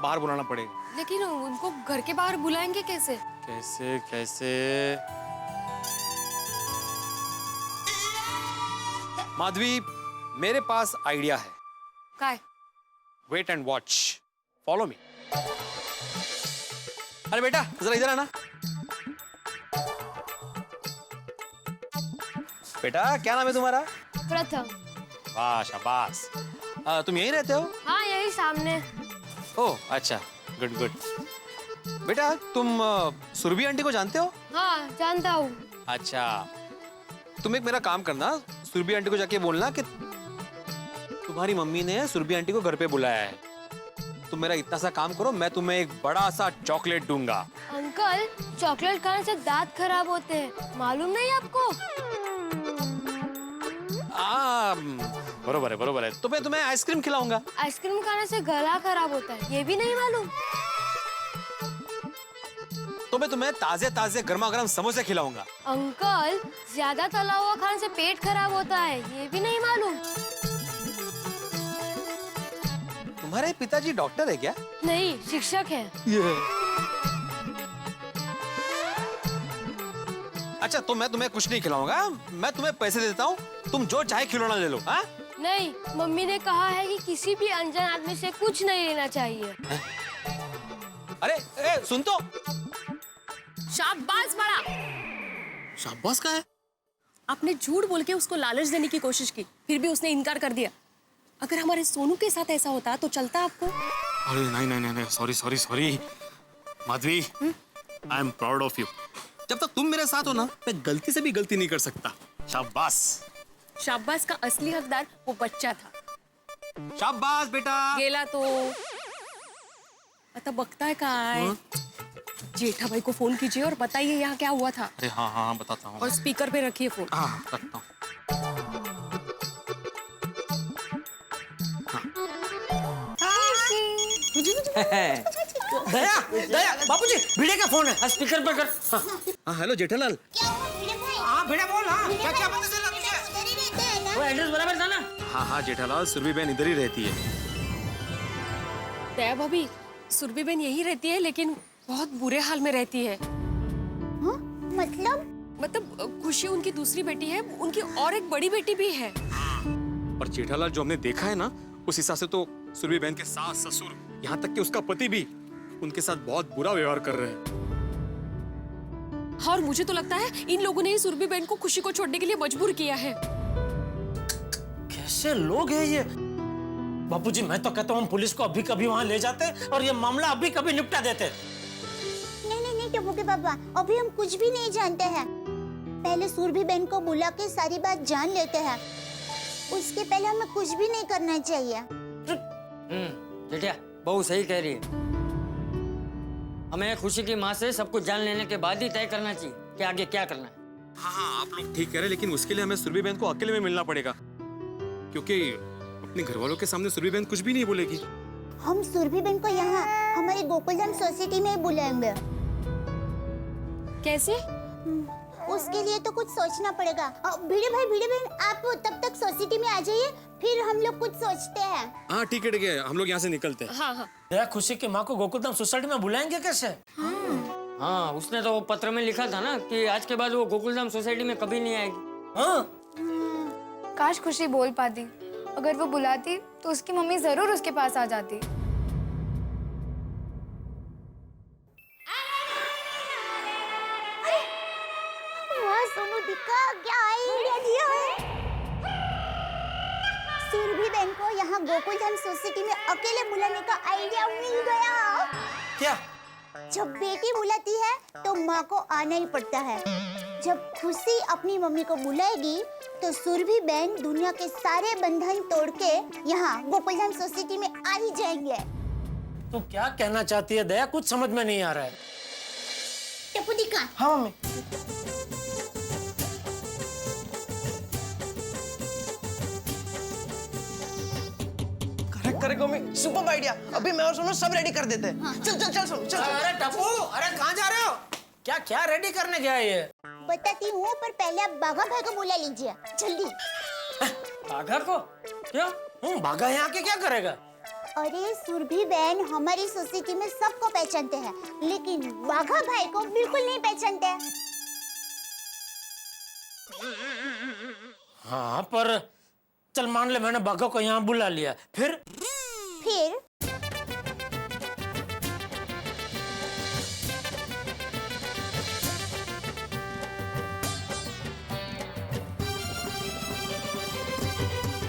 बाहर बुलाना पड़ेगा। लेकिन उनको घर के बाहर बुलाएंगे कैसे? कैसे? माधवी, मेरे पास आइडिया है। काय? Wait and watch, follow me. अरे बेटा जरा इधर आना। बेटा क्या नाम है तुम्हारा? प्रथम। वाह शाबाश। तुम यहीं रहते हो? हाँ यही सामने। ओह अच्छा, गुड। बेटा तुम सुरभि आंटी को जानते हो? हाँ जानता हूँ। अच्छा, तुम एक मेरा काम करना, सुरभि आंटी को जाके बोलना कि तुम्हारी मम्मी ने सुरभि आंटी को घर पे बुलाया है। तुम मेरा इतना सा काम करो, मैं तुम्हें एक बड़ा सा चॉकलेट दूंगा। अंकल, चॉकलेट खाने से दांत खराब होते हैं, मालूम नहीं आपको? बरोबर है। तो मैं तुम्हें आइसक्रीम खिलाऊंगा। आइसक्रीम खाने से गला खराब होता है, ये भी नहीं मालूम? तो मैं तुम्हें ताजे गर्मा गर्म समोसे खिलाऊंगा। अंकल, ज्यादा तला हुआ खाने से पेट खराब होता है, ये भी नहीं मालूम? तुम्हारे पिताजी डॉक्टर है क्या? नहीं, शिक्षक है। अच्छा, तो मैं तुम्हें कुछ नहीं खिलाऊंगा, मैं तुम्हें पैसे देता हूँ, तुम जो चाहे खिलौना ले लो। हाँ? नहीं, मम्मी ने कहा है कि किसी भी अनजान आदमी से कुछ नहीं लेना चाहिए। अरे सुन तो। शाबाश बड़ा। शाबाश का है? आपने झूठ बोल के उसको लालच देने की कोशिश की, फिर भी उसने इनकार कर दिया। अगर हमारे सोनू के साथ ऐसा होता तो चलता आपको? अरे नहीं, sorry Madhavi, I am proud of you. जब तक तुम मेरे साथ हो ना, मैं गलती से भी गलती नहीं कर सकता। शाबाश। शाबाश का असली हकदार वो बच्चा था। शाबाश बेटा। गेला तो आता बघताय काय? जेठा भाई को फोन कीजिए और बताइए यहाँ क्या हुआ था। अरे हाँ हाँ हाँ बताता हूँ। और स्पीकर पे रखिए फोन। हाँ रखता हूँ। दया दया बापूजी भिड़े का फोन है, स्पीकर पर कर। हाँ हेलो जेठालाल। हाँ भिड़े बोल। हाँ क्या क्या पता चला तुझे? वो एड्रेस बराबर था ना? हाँ हाँ जेठालाल, सुरभि बहन इधर ही रहती है। दया भाभी, सुरभि बहन यही रहती है लेकिन बहुत बुरे हाल में रहती है। मतलब खुशी उनकी दूसरी बेटी है, उनकी और एक बड़ी बेटी भी है। पर जेठालाल जो हमने देखा है ना, उस हिसाब से तो सुरभि बहन के सास ससुर यहाँ तक कि उसका पति भी उनके साथ बहुत बुरा व्यवहार कर रहे हैं। और मुझे तो लगता है इन लोगों ने ही सुरभि बहन को खुशी को छोड़ने के लिए मजबूर किया है। कैसे लोग हैं ये? बापूजी मैं तो कहता हूँ हम पुलिस को अभी कभी वहाँ ले जाते और ये मामला अभी कभी निपटा देते। नहीं टप्पू के पापा, अभी हम कुछ भी नहीं जानते हैं। पहले सुरभि बहन को बुला के सारी बात जान लेते हैं, उसके पहले हमें कुछ भी नहीं करना चाहिए। जेठिया बहू सही कह रही है। हमें खुशी की माँ से सब कुछ जान लेने के बाद ही तय करना चाहिए कि आगे क्या करना है। हाँ हाँ आप लोग ठीक कह रहे हैं, लेकिन उसके लिए हमें सुरभि बहन को अकेले में मिलना पड़ेगा, क्योंकि अपने घर वालों के सामने सुरभि बहन कुछ भी नहीं बोलेगी। हम सुरभि बहन को यहाँ हमारे गोकुलधाम सोसाइटी में ही बुलाएंगे। कैसे? उसके लिए तो कुछ सोचना पड़ेगा। भिड़े बहन आप तब तक सोसाइटी में आ जाइए, फिर हम लोग कुछ सोचते हैं। हाँ ठीक है हम लोग यहाँ से निकलते हैं। हाँ हाँ। दया खुशी की माँ को गोकुलधाम सोसाइटी में बुलाएंगे कैसे? हाँ उसने तो पत्र में लिखा था ना कि आज के बाद वो गोकुलधाम सोसाइटी में कभी नहीं आएगी। हाँ काश खुशी बोल पाती, अगर वो बुलाती तो उसकी मम्मी जरूर उसके पास आ जाती। वाह सोनू दिक्का, क्या आइडिया दिया है। सुरभि बहन को यहाँ गोकुलधाम सोसाइटी में अकेले बुलाने का आइडिया मिल गया। क्या? जब बेटी बुलाती है तो माँ को आना ही पड़ता है। जब खुशी अपनी मम्मी को बुलाएगी तो सुरभि बहन दुनिया के सारे बंधन तोड़ के यहाँ गोकुलधाम सोसाइटी में आ ही जाएंगे। तो क्या कहना चाहती है दया? कुछ समझ में नहीं आ रहा है। टप्पू दिक्का। हाँ mummy. Correct mummy, super idea. अभी मैं और सोनू सब रेडी कर देते हैं। हाँ। चल सोनू चल। अरे टप्पू, अरे कहाँ जा रहे हो? क्या क्या रेडी करने गया ये? बताती हूँ, पर पहले आप बाघा भाई को बुला लीजिए जल्दी। बाघा को? क्यों? बाघा यहाँ के क्या करेगा? अरे सुरभि बहन हमारी सोसाइटी में सबको पहचानते हैं, लेकिन बाघा भाई को बिल्कुल नहीं पहचानते। हाँ पर चल मान ले मैंने बाघा को यहाँ बुला लिया, फिर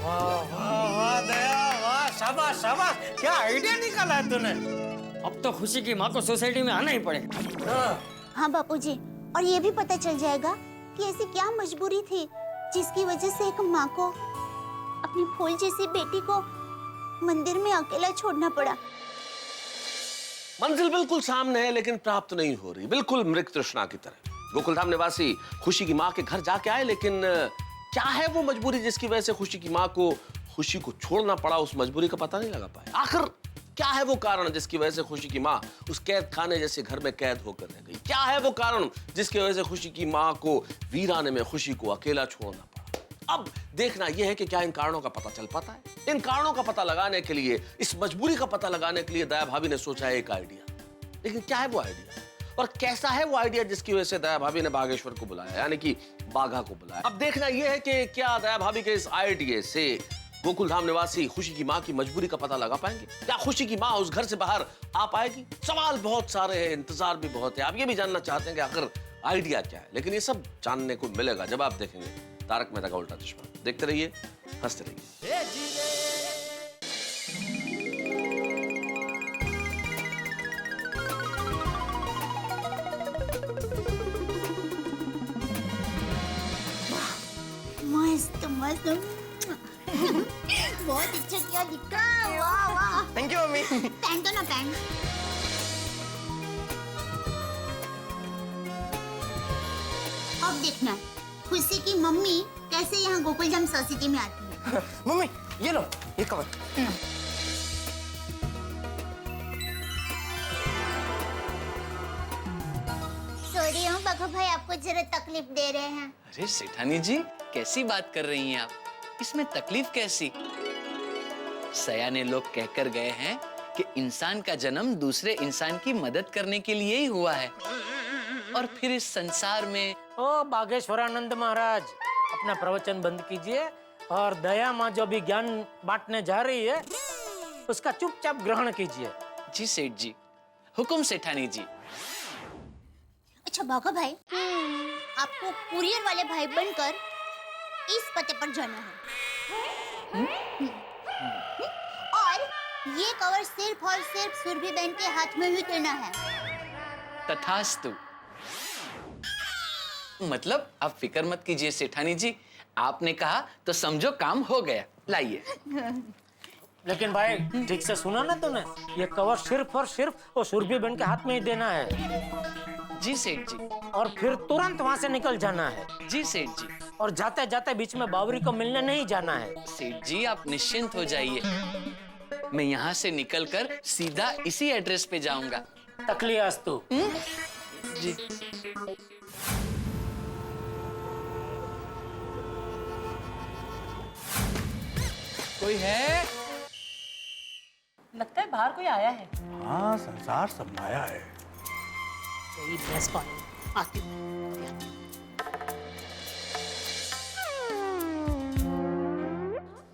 वाह दया, वाह शाबाश शाबाश, क्या आइडिया निकाला है तूने। अब तो खुशी की माँ को सोसाइटी में आना ही पड़ेगा। हाँ बापूजी, और ये भी पता चल जाएगा कि ऐसी क्या मजबूरी थी जिसकी वजह से एक माँ को अपनी फूल जैसी बेटी को मंदिर में अकेला छोड़ना पड़ा। मंजिल बिल्कुल सामने है लेकिन प्राप्त नहीं हो रही, बिल्कुल मृग तृष्णा की तरह। गोकुलधाम निवासी खुशी की माँ के घर जाके आए, लेकिन क्या है वो मजबूरी जिसकी वजह से खुशी की माँ को खुशी को छोड़ना पड़ा? उस मजबूरी का पता नहीं लगा पाए। आखिर क्या है वो कारण जिसकी वजह से खुशी की माँ उस कैद खाने जैसे घर में कैद होकर रह गई? क्या है वो कारण जिसकी वजह से खुशी की माँ को वीराने में खुशी को अकेला छोड़ना पड़ा? अब देखना यह है कि क्या इन कारणों का पता चल पाता है। इन कारणों का पता लगाने के लिए, इस मजबूरी का पता लगाने के लिए दया भाभी ने सोचा है एक आइडिया। लेकिन क्या है वो आइडिया और कैसा है वो आइडिया जिसकी वजह से दया भाभी ने बागेश्वर को बुलाया, यानी कि बाघा को बुलाया? अब देखना यह है कि क्या दया भाभी के इस आइडिया से गोकुलधाम निवासी खुशी की माँ की मजबूरी का पता लगा पाएंगे? क्या खुशी की माँ उस घर से बाहर आ पाएगी? सवाल बहुत सारे हैं, इंतजार भी बहुत है। आप ये भी जानना चाहते हैं कि आखिर आइडिया क्या है, लेकिन ये सब जानने को मिलेगा जब आप देखेंगे तारक मेहता का उल्टा चश्मा। देखते रहिए, हंसते रहिए। मस्त मस्त, बहुत अच्छा किया दिक्का। वाह वाह। Thank you mummy. पैन तो ना पैन। देखना खुशी की मम्मी कैसे यहाँ गोकुलधाम सोसाइटी में आती है। मम्मी ये लो ये कवर। सॉरी हूँ बघू भाई, आपको जरा तकलीफ दे रहे हैं। अरे सेठानी जी, कैसी बात कर रही हैं आप? इसमें तकलीफ कैसी? सयाने लोग कहकर गए हैं कि इंसान का जन्म दूसरे इंसान की मदद करने के लिए ही हुआ है। और फिर इस संसार में ओ बागेश्वरानंद महाराज, अपना प्रवचन बंद कीजिए और दया माँ जो भी ज्ञान बांटने जा रही है उसका चुपचाप ग्रहण कीजिए। जी सेठ जी, हुकुम सेठानी जी। अच्छा बाघा भाई, आपको कुरियर वाले भाई बनकर इस पते पर जाना है। और ये कवर सिर्फ और सिर्फ सुरभि बहन के हाथ में ही देना है। तथास्तु। मतलब आप फिक्र मत कीजिए सेठानी जी, आपने कहा तो समझो काम हो गया। लाइए। लेकिन भाई ठीक से सुना ना तूने, ये कवर सिर्फ और सिर्फ वो सुरभि बहन के हाथ में ही देना है। जी सेठ जी। और फिर तुरंत वहाँ से निकल जाना है। जी सेठ जी। और जाते जाते बीच में बावरी को मिलने नहीं जाना है। सेठ जी आप निश्चिंत हो जाइए, मैं यहाँ से निकलकर सीधा इसी एड्रेस पे जाऊंगा। तकलियास्तु। जी। कोई है? लगता है बाहर कोई आया है। हाँ, संसार सब माया है। कोई ड्रेस पहनी आती हूँ।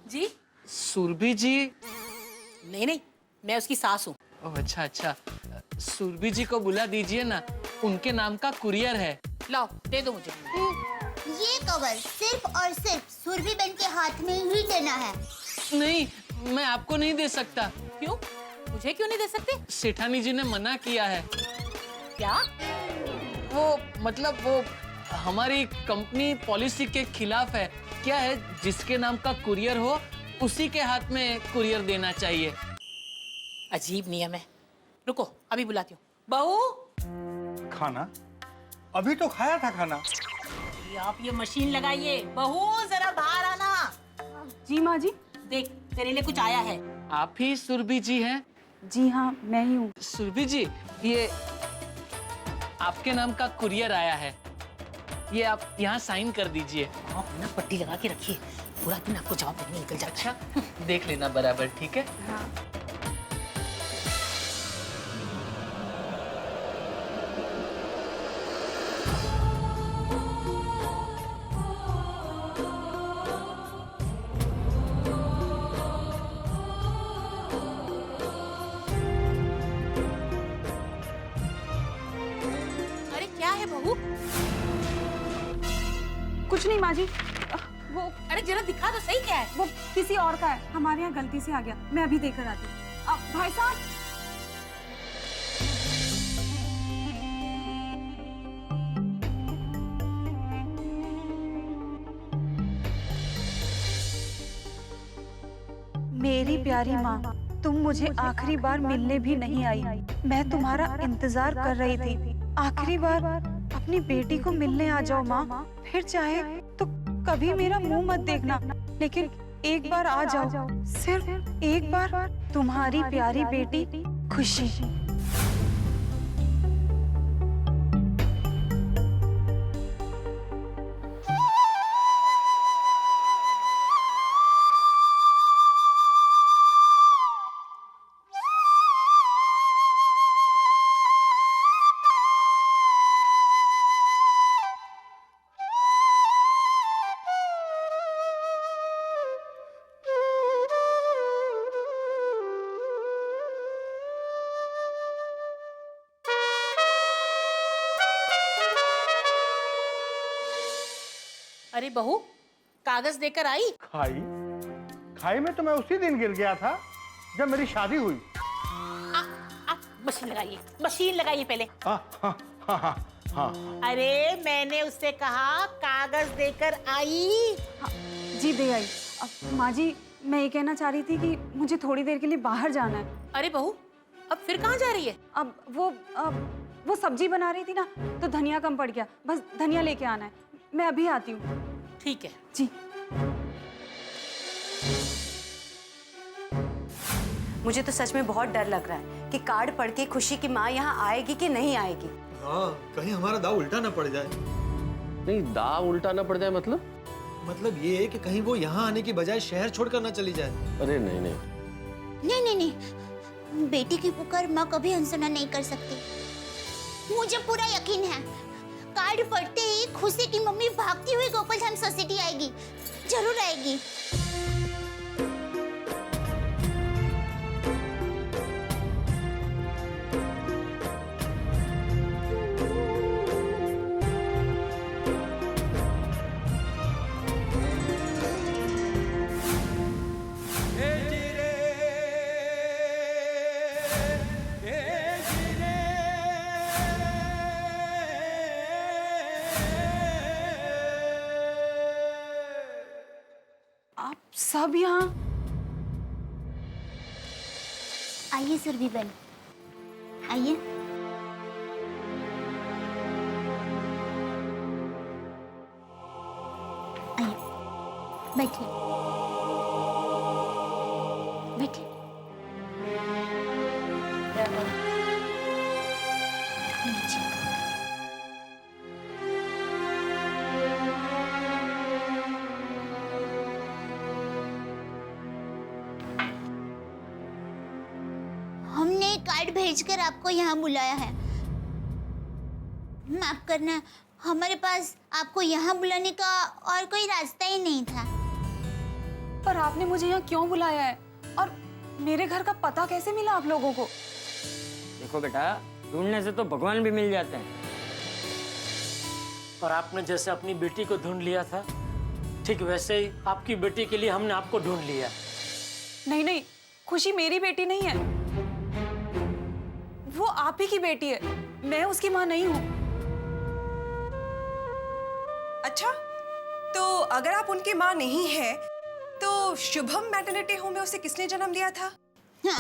जी सुरभि जी? नहीं नहीं, मैं उसकी सास हूँ। ओह अच्छा अच्छा, सुरभि जी को बुला दीजिए ना, उनके नाम का कुरियर है। लाओ दे दो मुझे। ये कवर सिर्फ और सिर्फ सुरभि बहन के हाथ में ही देना है। नहीं, मैं आपको नहीं दे सकता। क्यों? मुझे क्यों नहीं दे सकते? सेठानी जी ने मना किया है। क्या? वो मतलब वो हमारी कंपनी पॉलिसी के खिलाफ है। क्या है, जिसके नाम का कुरियर हो उसी के हाथ में कुरियर देना चाहिए। अजीब नियम है। रुको अभी बुलाती हूँ। बहू, खाना अभी तो खाया था खाना। आप ये मशीन लगाइए। बहू जरा बाहर आना। जी माँ जी। देख तेरे लिए कुछ आया है। आप ही सुरभि जी हैं? जी हाँ मैं ही हूँ। सुरभि जी, ये आपके नाम का कुरियर आया है, ये आप यहाँ साइन कर दीजिए। आप ना पट्टी लगा के रखिए, पूरा दिन आपको जवाब देने निकल जाता है। देख लेना बराबर, ठीक है? हाँ। अरे क्या है बहू? कुछ नहीं माँ जी, वो अरे जरा दिखा तो सही क्या है। वो किसी और का है, हमारे यहाँ गलती से आ गया। मैं अभी देकर आती हूँ। भाई साहब। मेरी प्यारी माँ, तुम मुझे आखिरी बार मिलने भी नहीं आई। मैं तुम्हारा इंतजार कर रही थी। आखिरी बार अपनी बेटी को मिलने आ जाओ माँ, फिर चाहे तो कभी मेरा मुंह मत देखना, लेकिन एक बार आ जाओ, सिर्फ एक बार। तुम्हारी प्यारी बेटी खुशी। अरे बहू, कागज देकर आई? खाई खाई में तो मैं उसी दिन गिर गया था जब मेरी शादी हुई। मशीन लगाइए, मशीन लगाइए पहले। हाँ। अरे मैंने उससे कहा कागज देकर आई। जी दे आई। माँ जी, मैं ये कहना चाह रही थी कि मुझे थोड़ी देर के लिए बाहर जाना है। अरे बहू, अब फिर कहाँ जा रही है? अब वो सब्जी बना रही थी ना, तो धनिया कम पड़ गया, बस धनिया लेके आना है। मैं अभी आती हूँ। ठीक है जी। मुझे तो सच में बहुत डर लग रहा है कि कार्ड पढ़ के खुशी की माँ यहाँ आएगी कि नहीं आएगी। हाँ, कहीं हमारा दाव उल्टा ना पड़ जाए। नहीं, दाव उल्टा ना पड़ जाए मतलब ये है कि कहीं वो यहाँ आने की बजाय शहर छोड़कर ना चली जाए। अरे नहीं नहीं नहीं नहीं नहीं, बेटी की पुकार माँ कभी अनसुना नहीं कर सकती। मुझे पूरा यकीन है, कार्ड पढ़ते ही खुशी की मम्मी भागती हुई गोकुलधाम सोसाइटी आएगी, जरूर आएगी। आप सब यहाँ? आइए सुरभि बहन, आइए। आइए, बैठिए बैठिए। नीचे। हमने कार्ड भेजकर आपको यहाँ बुलाया है। माफ करना, हमारे पास आपको यहाँ बुलाने का और कोई रास्ता ही नहीं था। पर आपने मुझे यहाँ क्यों बुलाया है? और मेरे घर का पता कैसे मिला आप लोगों को? देखो बेटा, ढूंढने से तो भगवान भी मिल जाते हैं। और आपने जैसे अपनी बेटी को ढूंढ लिया था, ठीक वैसे ही आपकी बेटी के लिए हमने आपको ढूंढ लिया। नहीं नहीं, खुशी मेरी बेटी नहीं है, वो आप ही की बेटी है। मैं उसकी माँ नहीं हूँ। अच्छा, तो अगर आप उनकी माँ नहीं है, तो शुभम मैटरनिटी होम में उसे किसने जन्म दिया था? हाँ।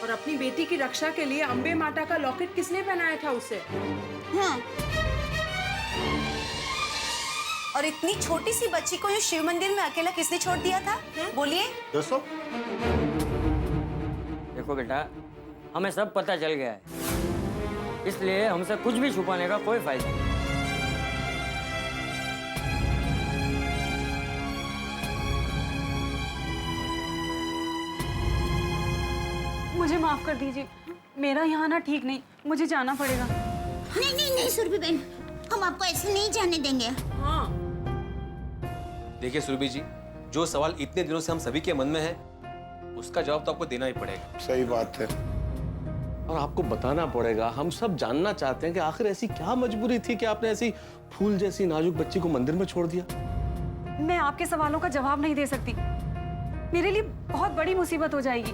और अपनी बेटी की रक्षा के लिए अम्बे माता का लॉकेट किसने पहनाया था उसे? हाँ। और इतनी छोटी सी बच्ची को यूं शिव मंदिर में अकेला किसने छोड़ दिया था? बोलिए। देखो बेटा, हमें सब पता चल गया है, इसलिए हमसे कुछ भी छुपाने का कोई फायदा नहीं। मुझे माफ कर दीजिए, मेरा यहाँ आना ठीक नहीं, मुझे जाना पड़ेगा। नहीं नहीं नहीं सुरभि बहन, हम आपको ऐसे नहीं जाने देंगे। हाँ। देखिए सुरभि जी, जो सवाल इतने दिनों से हम सभी के मन में है, उसका जवाब तो आपको देना ही पड़ेगा। सही बात है। और आपको बताना पड़ेगा। हम सब जानना चाहते हैं कि आखिर ऐसी क्या मजबूरी थी कि आपने ऐसी फूल जैसी नाजुक बच्ची को मंदिर में छोड़ दिया। मैं आपके सवालों का जवाब नहीं दे सकती, मेरे लिए बहुत बड़ी मुसीबत हो जाएगी।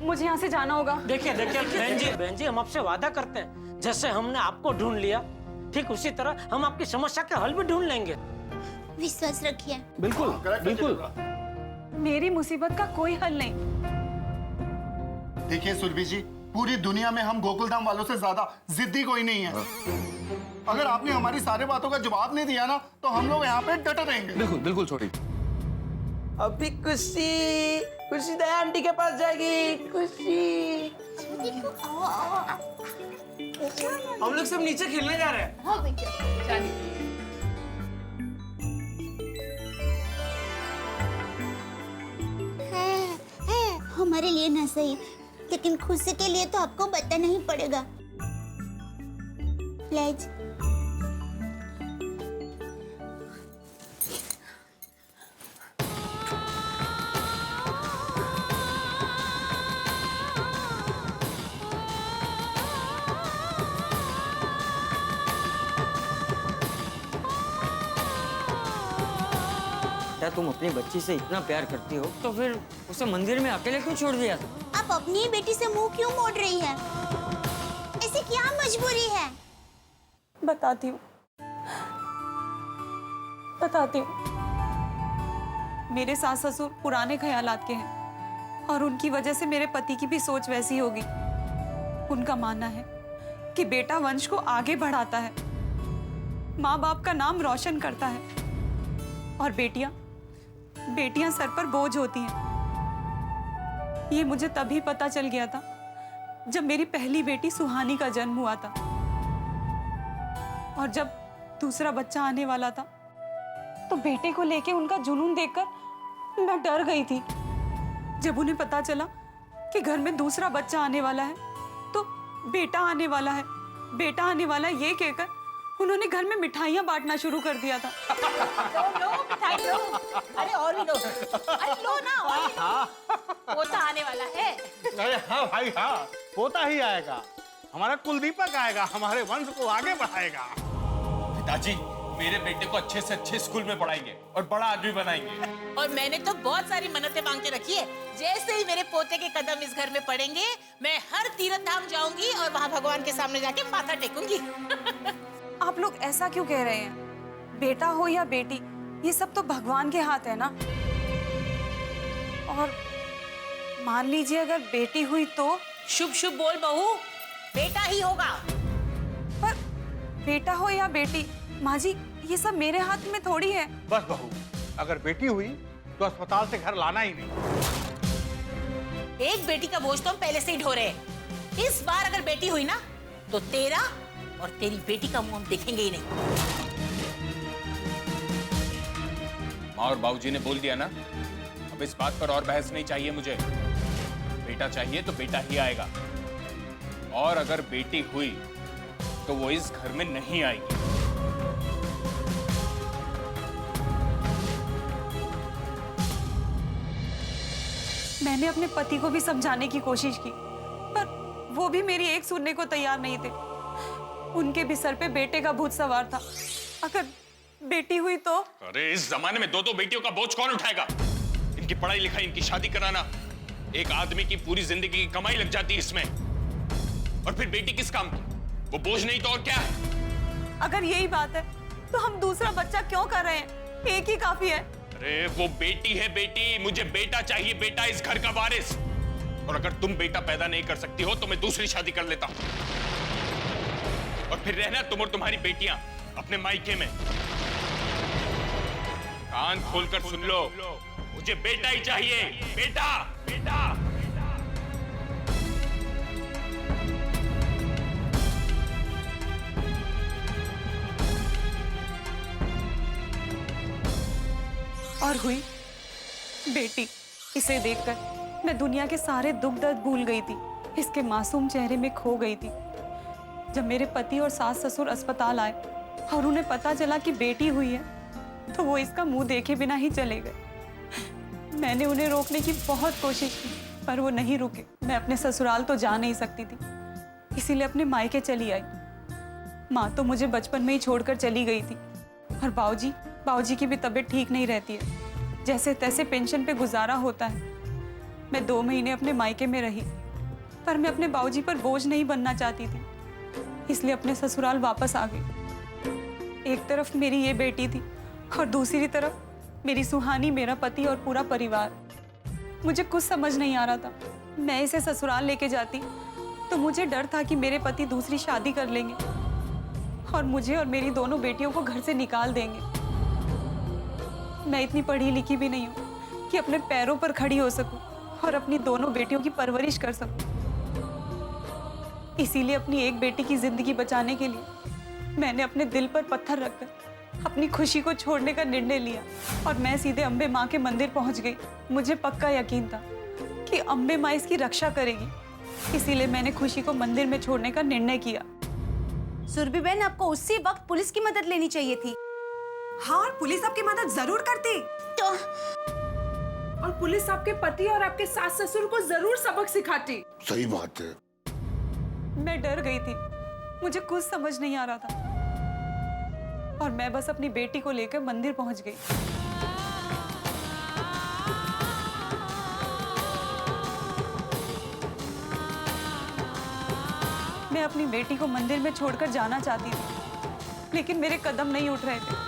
मुझे यहाँ से जाना होगा। देखिए देखिए बहन जी, हम आपसे वादा करते हैं, जैसे हमने आपको ढूंढ लिया, ठीक उसी तरह हम आपकी समस्या का हल भी ढूंढ लेंगे। विश्वास रखिए। बिल्कुल बिल्कुल। मेरी मुसीबत का कोई हल नहीं। देखिए सुरभि जी, पूरी दुनिया में हम गोकुलधाम वालों से ज्यादा जिद्दी कोई नहीं है। अगर आपने हमारी सारी बातों का जवाब नहीं दिया ना, तो हम लोग यहाँ पे डटे रहेंगे। बिल्कुल बिल्कुल छोटी। अभी खुशी दया आंटी के पास जाएगी। खुशी, हम लोग सब नीचे खेलने जा रहे हैं। हाँ बेटा। है हमारे लिए ना सही, लेकिन खुशी के लिए तो आपको बताना ही पड़ेगा। प्लीज। क्या तुम अपनी बच्ची से इतना प्यार करती हो, तो फिर उसे मंदिर में अकेले क्यों छोड़ दिया था? आप अपनी ही बेटी से मुंह क्यों मोड़ रही है? ऐसी क्या मजबूरी है? बताती हूँ। मेरे सास ससुर पुराने ख्यालात के हैं और उनकी वजह से मेरे पति की भी सोच वैसी होगी। उनका मानना है कि बेटा वंश को आगे बढ़ाता है, माँ बाप का नाम रोशन करता है, और बेटियां सर पर बोझ होती हैं। ये मुझे तभी पता चल गया था जब मेरी पहली बेटी सुहानी का जन्म हुआ था, और जब दूसरा बच्चा आने वाला था तो बेटे को लेके उनका जुनून देखकर मैं डर गई थी। जब उन्हें पता चला कि घर में दूसरा बच्चा आने वाला है तो बेटा आने वाला है, बेटा आने वाला है, ये कहकर उन्होंने घर में मिठाइयाँ बांटना शुरू कर दिया था। लो मिठाई लो, अरे और भी लो, अरे लो ना, और भी लो। पोता आने वाला है। अरे हाँ भाई हाँ, पोता ही आएगा, हमारा कुलदीपक आएगा, हमारे वंश को आगे बढ़ाएगा। पिताजी मेरे बेटे को अच्छे से अच्छे स्कूल में पढ़ाएंगे और बड़ा आदमी बनाएंगे। और मैंने तो बहुत सारी मन्नतें मांग के रखी है। जैसे ही मेरे पोते के कदम इस घर में पड़ेंगे, मैं हर तीर्थ धाम जाऊंगी और वहाँ भगवान के सामने जाके माथा टेकूंगी। आप लोग ऐसा क्यों कह रहे हैं? बेटा हो या बेटी, ये सब तो भगवान के हाथ है ना। और मान लीजिए अगर बेटी हुई तो? शुभ शुभ बोल बहू, बेटा ही होगा। पर बेटा हो या बेटी, माँ जी ये सब मेरे हाथ में थोड़ी है। बस बहू, अगर बेटी हुई तो अस्पताल से घर लाना ही नहीं। एक बेटी का बोझ तो हम पहले से ही ढो रहे हैं। इस बार अगर बेटी हुई ना तो तेरा और तेरी बेटी का मुंह हम देखेंगे ही नहीं। माँ और बाबूजी ने बोल दिया ना, अब इस बात पर और बहस नहीं चाहिए मुझे। बेटा चाहिए तो बेटा ही आएगा, और अगर बेटी हुई तो वो इस घर में नहीं आएगी। मैंने अपने पति को भी समझाने की कोशिश की, पर वो भी मेरी एक सुनने को तैयार नहीं थे। उनके भी सर पे बेटे का भूत सवार था। अगर बेटी हुई तो? अरे इस जमाने में दो बेटियों का बोझ कौन उठाएगा? इनकी पढ़ाई लिखाई, इनकी शादी कराना, एक आदमी की पूरी जिंदगी की कमाई लग जाती है इसमें। और फिर बेटी किस काम की? वो बोझ नहीं तो और क्या है? अगर यही बात है तो हम दूसरा बच्चा क्यों कर रहे हैं? एक ही काफी है। अरे वो बेटी है बेटी, मुझे बेटा चाहिए, बेटा इस घर का वारिस। और अगर तुम बेटा पैदा नहीं कर सकती हो तो मैं दूसरी शादी कर लेता हूं, और फिर रहना तुम और तुम्हारी बेटियां अपने मायके में। कान खोलकर सुन लो, मुझे बेटा ही चाहिए, बेटा बेटा। और हुई बेटी। इसे देखकर मैं दुनिया के सारे दुख दर्द भूल गई थी, इसके मासूम चेहरे में खो गई थी। जब मेरे पति और सास ससुर अस्पताल आए और उन्हें पता चला कि बेटी हुई है तो वो इसका मुंह देखे बिना ही चले गए। मैंने उन्हें रोकने की बहुत कोशिश की पर वो नहीं रुके। मैं अपने ससुराल तो जा नहीं सकती थी, इसीलिए अपने मायके चली आई। माँ तो मुझे बचपन में ही छोड़कर चली गई थी, और बाबूजी की भी तबीयत ठीक नहीं रहती है। जैसे तैसे पेंशन पे गुजारा होता है। मैं 2 महीने अपने मायके में रही, पर मैं अपने बाबूजी पर बोझ नहीं बनना चाहती थी, इसलिए अपने ससुराल वापस आ गई। एक तरफ मेरी ये बेटी थी और दूसरी तरफ मेरी सुहानी, मेरा पति और पूरा परिवार। मुझे कुछ समझ नहीं आ रहा था। मैं इसे ससुराल लेके जाती तो मुझे डर था कि मेरे पति दूसरी शादी कर लेंगे और मुझे और मेरी दोनों बेटियों को घर से निकाल देंगे। मैं इतनी पढ़ी लिखी भी नहीं हूँ कि अपने पैरों पर खड़ी हो सकूं और अपनी दोनों बेटियों की परवरिश कर सकूं। इसीलिए अपनी एक बेटी की जिंदगी बचाने के लिए मैंने अपने दिल पर पत्थर रखकर अपनी खुशी को छोड़ने का निर्णय लिया और मैं सीधे अम्बे माँ के मंदिर पहुंच गई। मुझे पक्का यकीन था कि अम्बे माँ इसकी रक्षा करेगी, इसीलिए मैंने खुशी को मंदिर में छोड़ने का निर्णय किया। सुरभि बहन, आपको उसी वक्त पुलिस की मदद लेनी चाहिए थी। हाँ, और पुलिस आपकी मदद जरूर करती तो और पुलिस आपके पति और आपके सास ससुर को जरूर सबक सिखाती। सही बात है। मैं डर गई थी, मुझे कुछ समझ नहीं आ रहा था और मैं बस अपनी बेटी को लेकर मंदिर पहुंच गई। मैं अपनी बेटी को मंदिर में छोड़कर जाना चाहती थी, लेकिन मेरे कदम नहीं उठ रहे थे।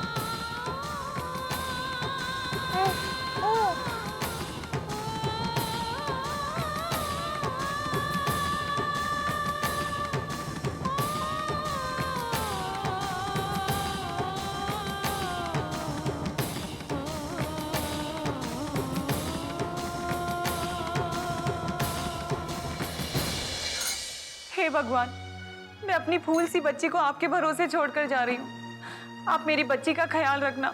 हे भगवान, मैं अपनी फूल सी बच्ची को आपके भरोसे छोड़कर जा रही हूँ। आप मेरी बच्ची का ख्याल रखना।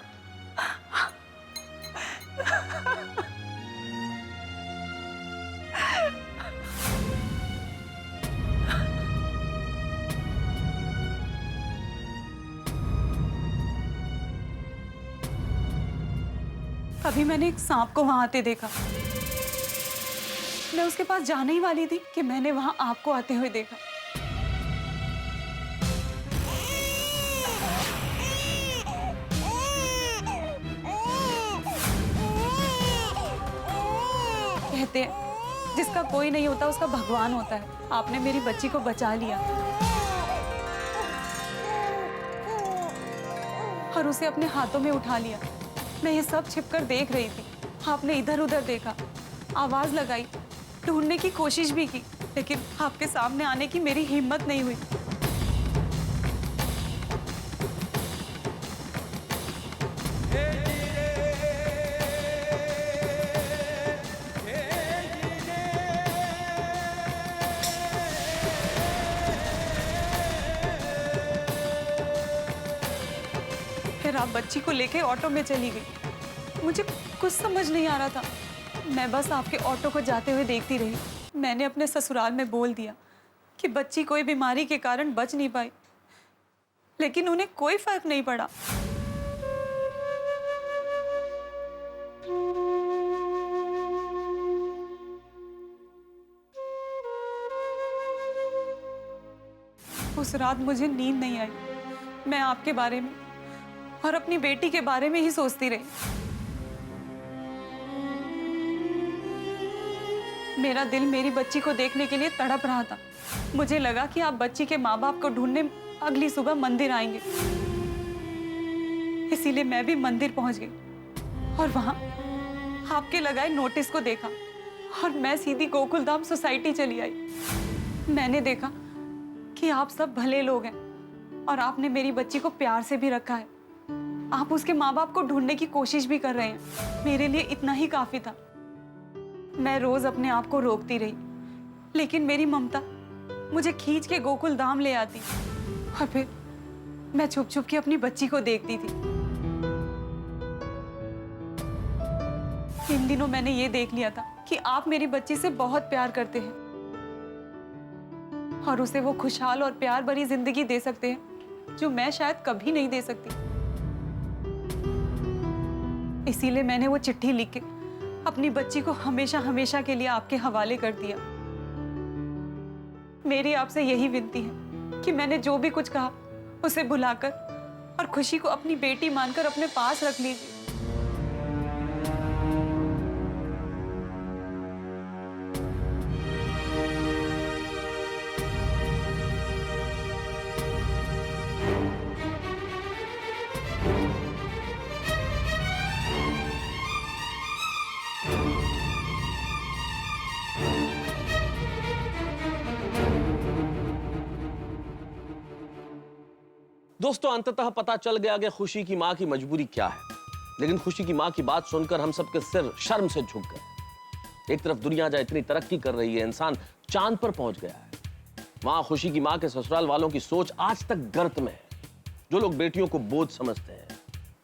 अभी मैंने एक सांप को वहां आते देखा। मैं उसके पास जाने ही वाली थी कि मैंने वहां आपको आते हुए देखा। कहते हैं जिसका कोई नहीं होता उसका भगवान होता है। आपने मेरी बच्ची को बचा लिया और उसे अपने हाथों में उठा लिया। मैं ये सब छिपकर देख रही थी। आपने इधर उधर देखा, आवाज लगाई, ढूंढने की कोशिश भी की, लेकिन आपके सामने आने की मेरी हिम्मत नहीं हुई। फिर आप बच्ची को लेके ऑटो में चली गई। मुझे कुछ समझ नहीं आ रहा था। मैं बस आपके ऑटो को जाते हुए देखती रही। मैंने अपने ससुराल में बोल दिया कि बच्ची कोई बीमारी के कारण बच नहीं पाई, लेकिन उन्हें कोई फर्क नहीं पड़ा। उस रात मुझे नींद नहीं आई। मैं आपके बारे में और अपनी बेटी के बारे में ही सोचती रही। मेरा दिल मेरी बच्ची को देखने के लिए तड़प रहा था। मुझे लगा कि आप बच्ची के माँ बाप को ढूंढने अगली सुबह मंदिर आएंगे, इसीलिए मैं भी मंदिर पहुंच गई और वहां आपके लगाए नोटिस को देखा और मैं सीधी गोकुलधाम सोसाइटी चली आई। मैंने देखा कि आप सब भले लोग हैं और आपने मेरी बच्ची को प्यार से भी रखा है। आप उसके माँ बाप को ढूंढने की कोशिश भी कर रहे हैं। मेरे लिए इतना ही काफी था। मैं रोज अपने आप को रोकती रही, लेकिन मेरी ममता मुझे खींच के गोकुल धाम ले आती और फिर मैं छुप छुप के अपनी बच्ची को देखती थी। इन दिनों मैंने ये देख लिया था कि आप मेरी बच्ची से बहुत प्यार करते हैं और उसे वो खुशहाल और प्यार भरी जिंदगी दे सकते हैं जो मैं शायद कभी नहीं दे सकती। इसीलिए मैंने वो चिट्ठी लिख के अपनी बच्ची को हमेशा हमेशा के लिए आपके हवाले कर दिया। मेरी आपसे यही विनती है कि मैंने जो भी कुछ कहा उसे भुलाकर और खुशी को अपनी बेटी मानकर अपने पास रख लीजिए। दोस्तों, अंततः पता चल गया कि खुशी की मां की मजबूरी क्या है। लेकिन खुशी की मां की बात सुनकर हम सबके सिर शर्म से झुक गए। एक तरफ दुनिया जहाँ इतनी तरक्की कर रही है, इंसान चांद पर पहुंच गया है, वहां खुशी की मां के ससुराल वालों की सोच आज तक गर्त में है। जो लोग बेटियों को बोझ समझते हैं,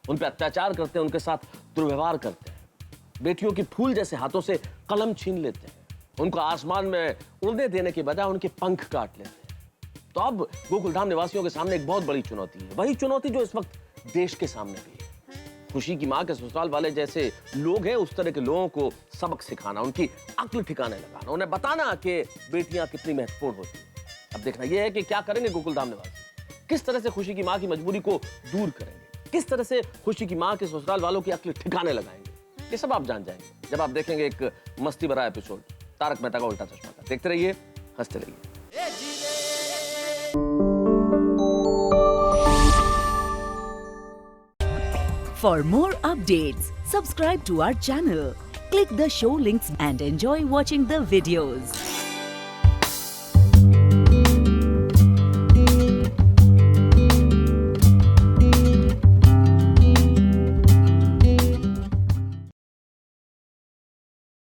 उन पर अत्याचार करते हैं, उनके साथ दुर्व्यवहार करते हैं, बेटियों की फूल जैसे हाथों से कलम छीन लेते हैं, उनको आसमान में उड़ने देने के बजाय उनके पंख काट लेते हैं। तो अब गोकुलधाम निवासियों के सामने एक बहुत बड़ी चुनौती है, वही चुनौती जो इस वक्त देश के सामने भी है। खुशी की मां के ससुराल वाले जैसे लोग हैं, उस तरह के लोगों को सबक सिखाना, उनकी अक्ल ठिकाने लगाना, उन्हें बताना कि बेटियां कितनी महत्वपूर्ण होती हैं। अब देखना यह है कि क्या करेंगे गोकुलधाम निवासी, किस तरह से खुशी की मां की मजबूरी को दूर करेंगे, किस तरह से खुशी की मां के ससुराल वालों की अक्ल ठिकाने लगाएंगे। ये सब आप जान जाएंगे जब आप देखेंगे एक मस्ती भरा एपिसोड तारक मेहता का उल्टा चश्मा का। देखते रहिए, हंसते रहिए। For more updates, subscribe to our channel, click the show links and enjoy watching the videos.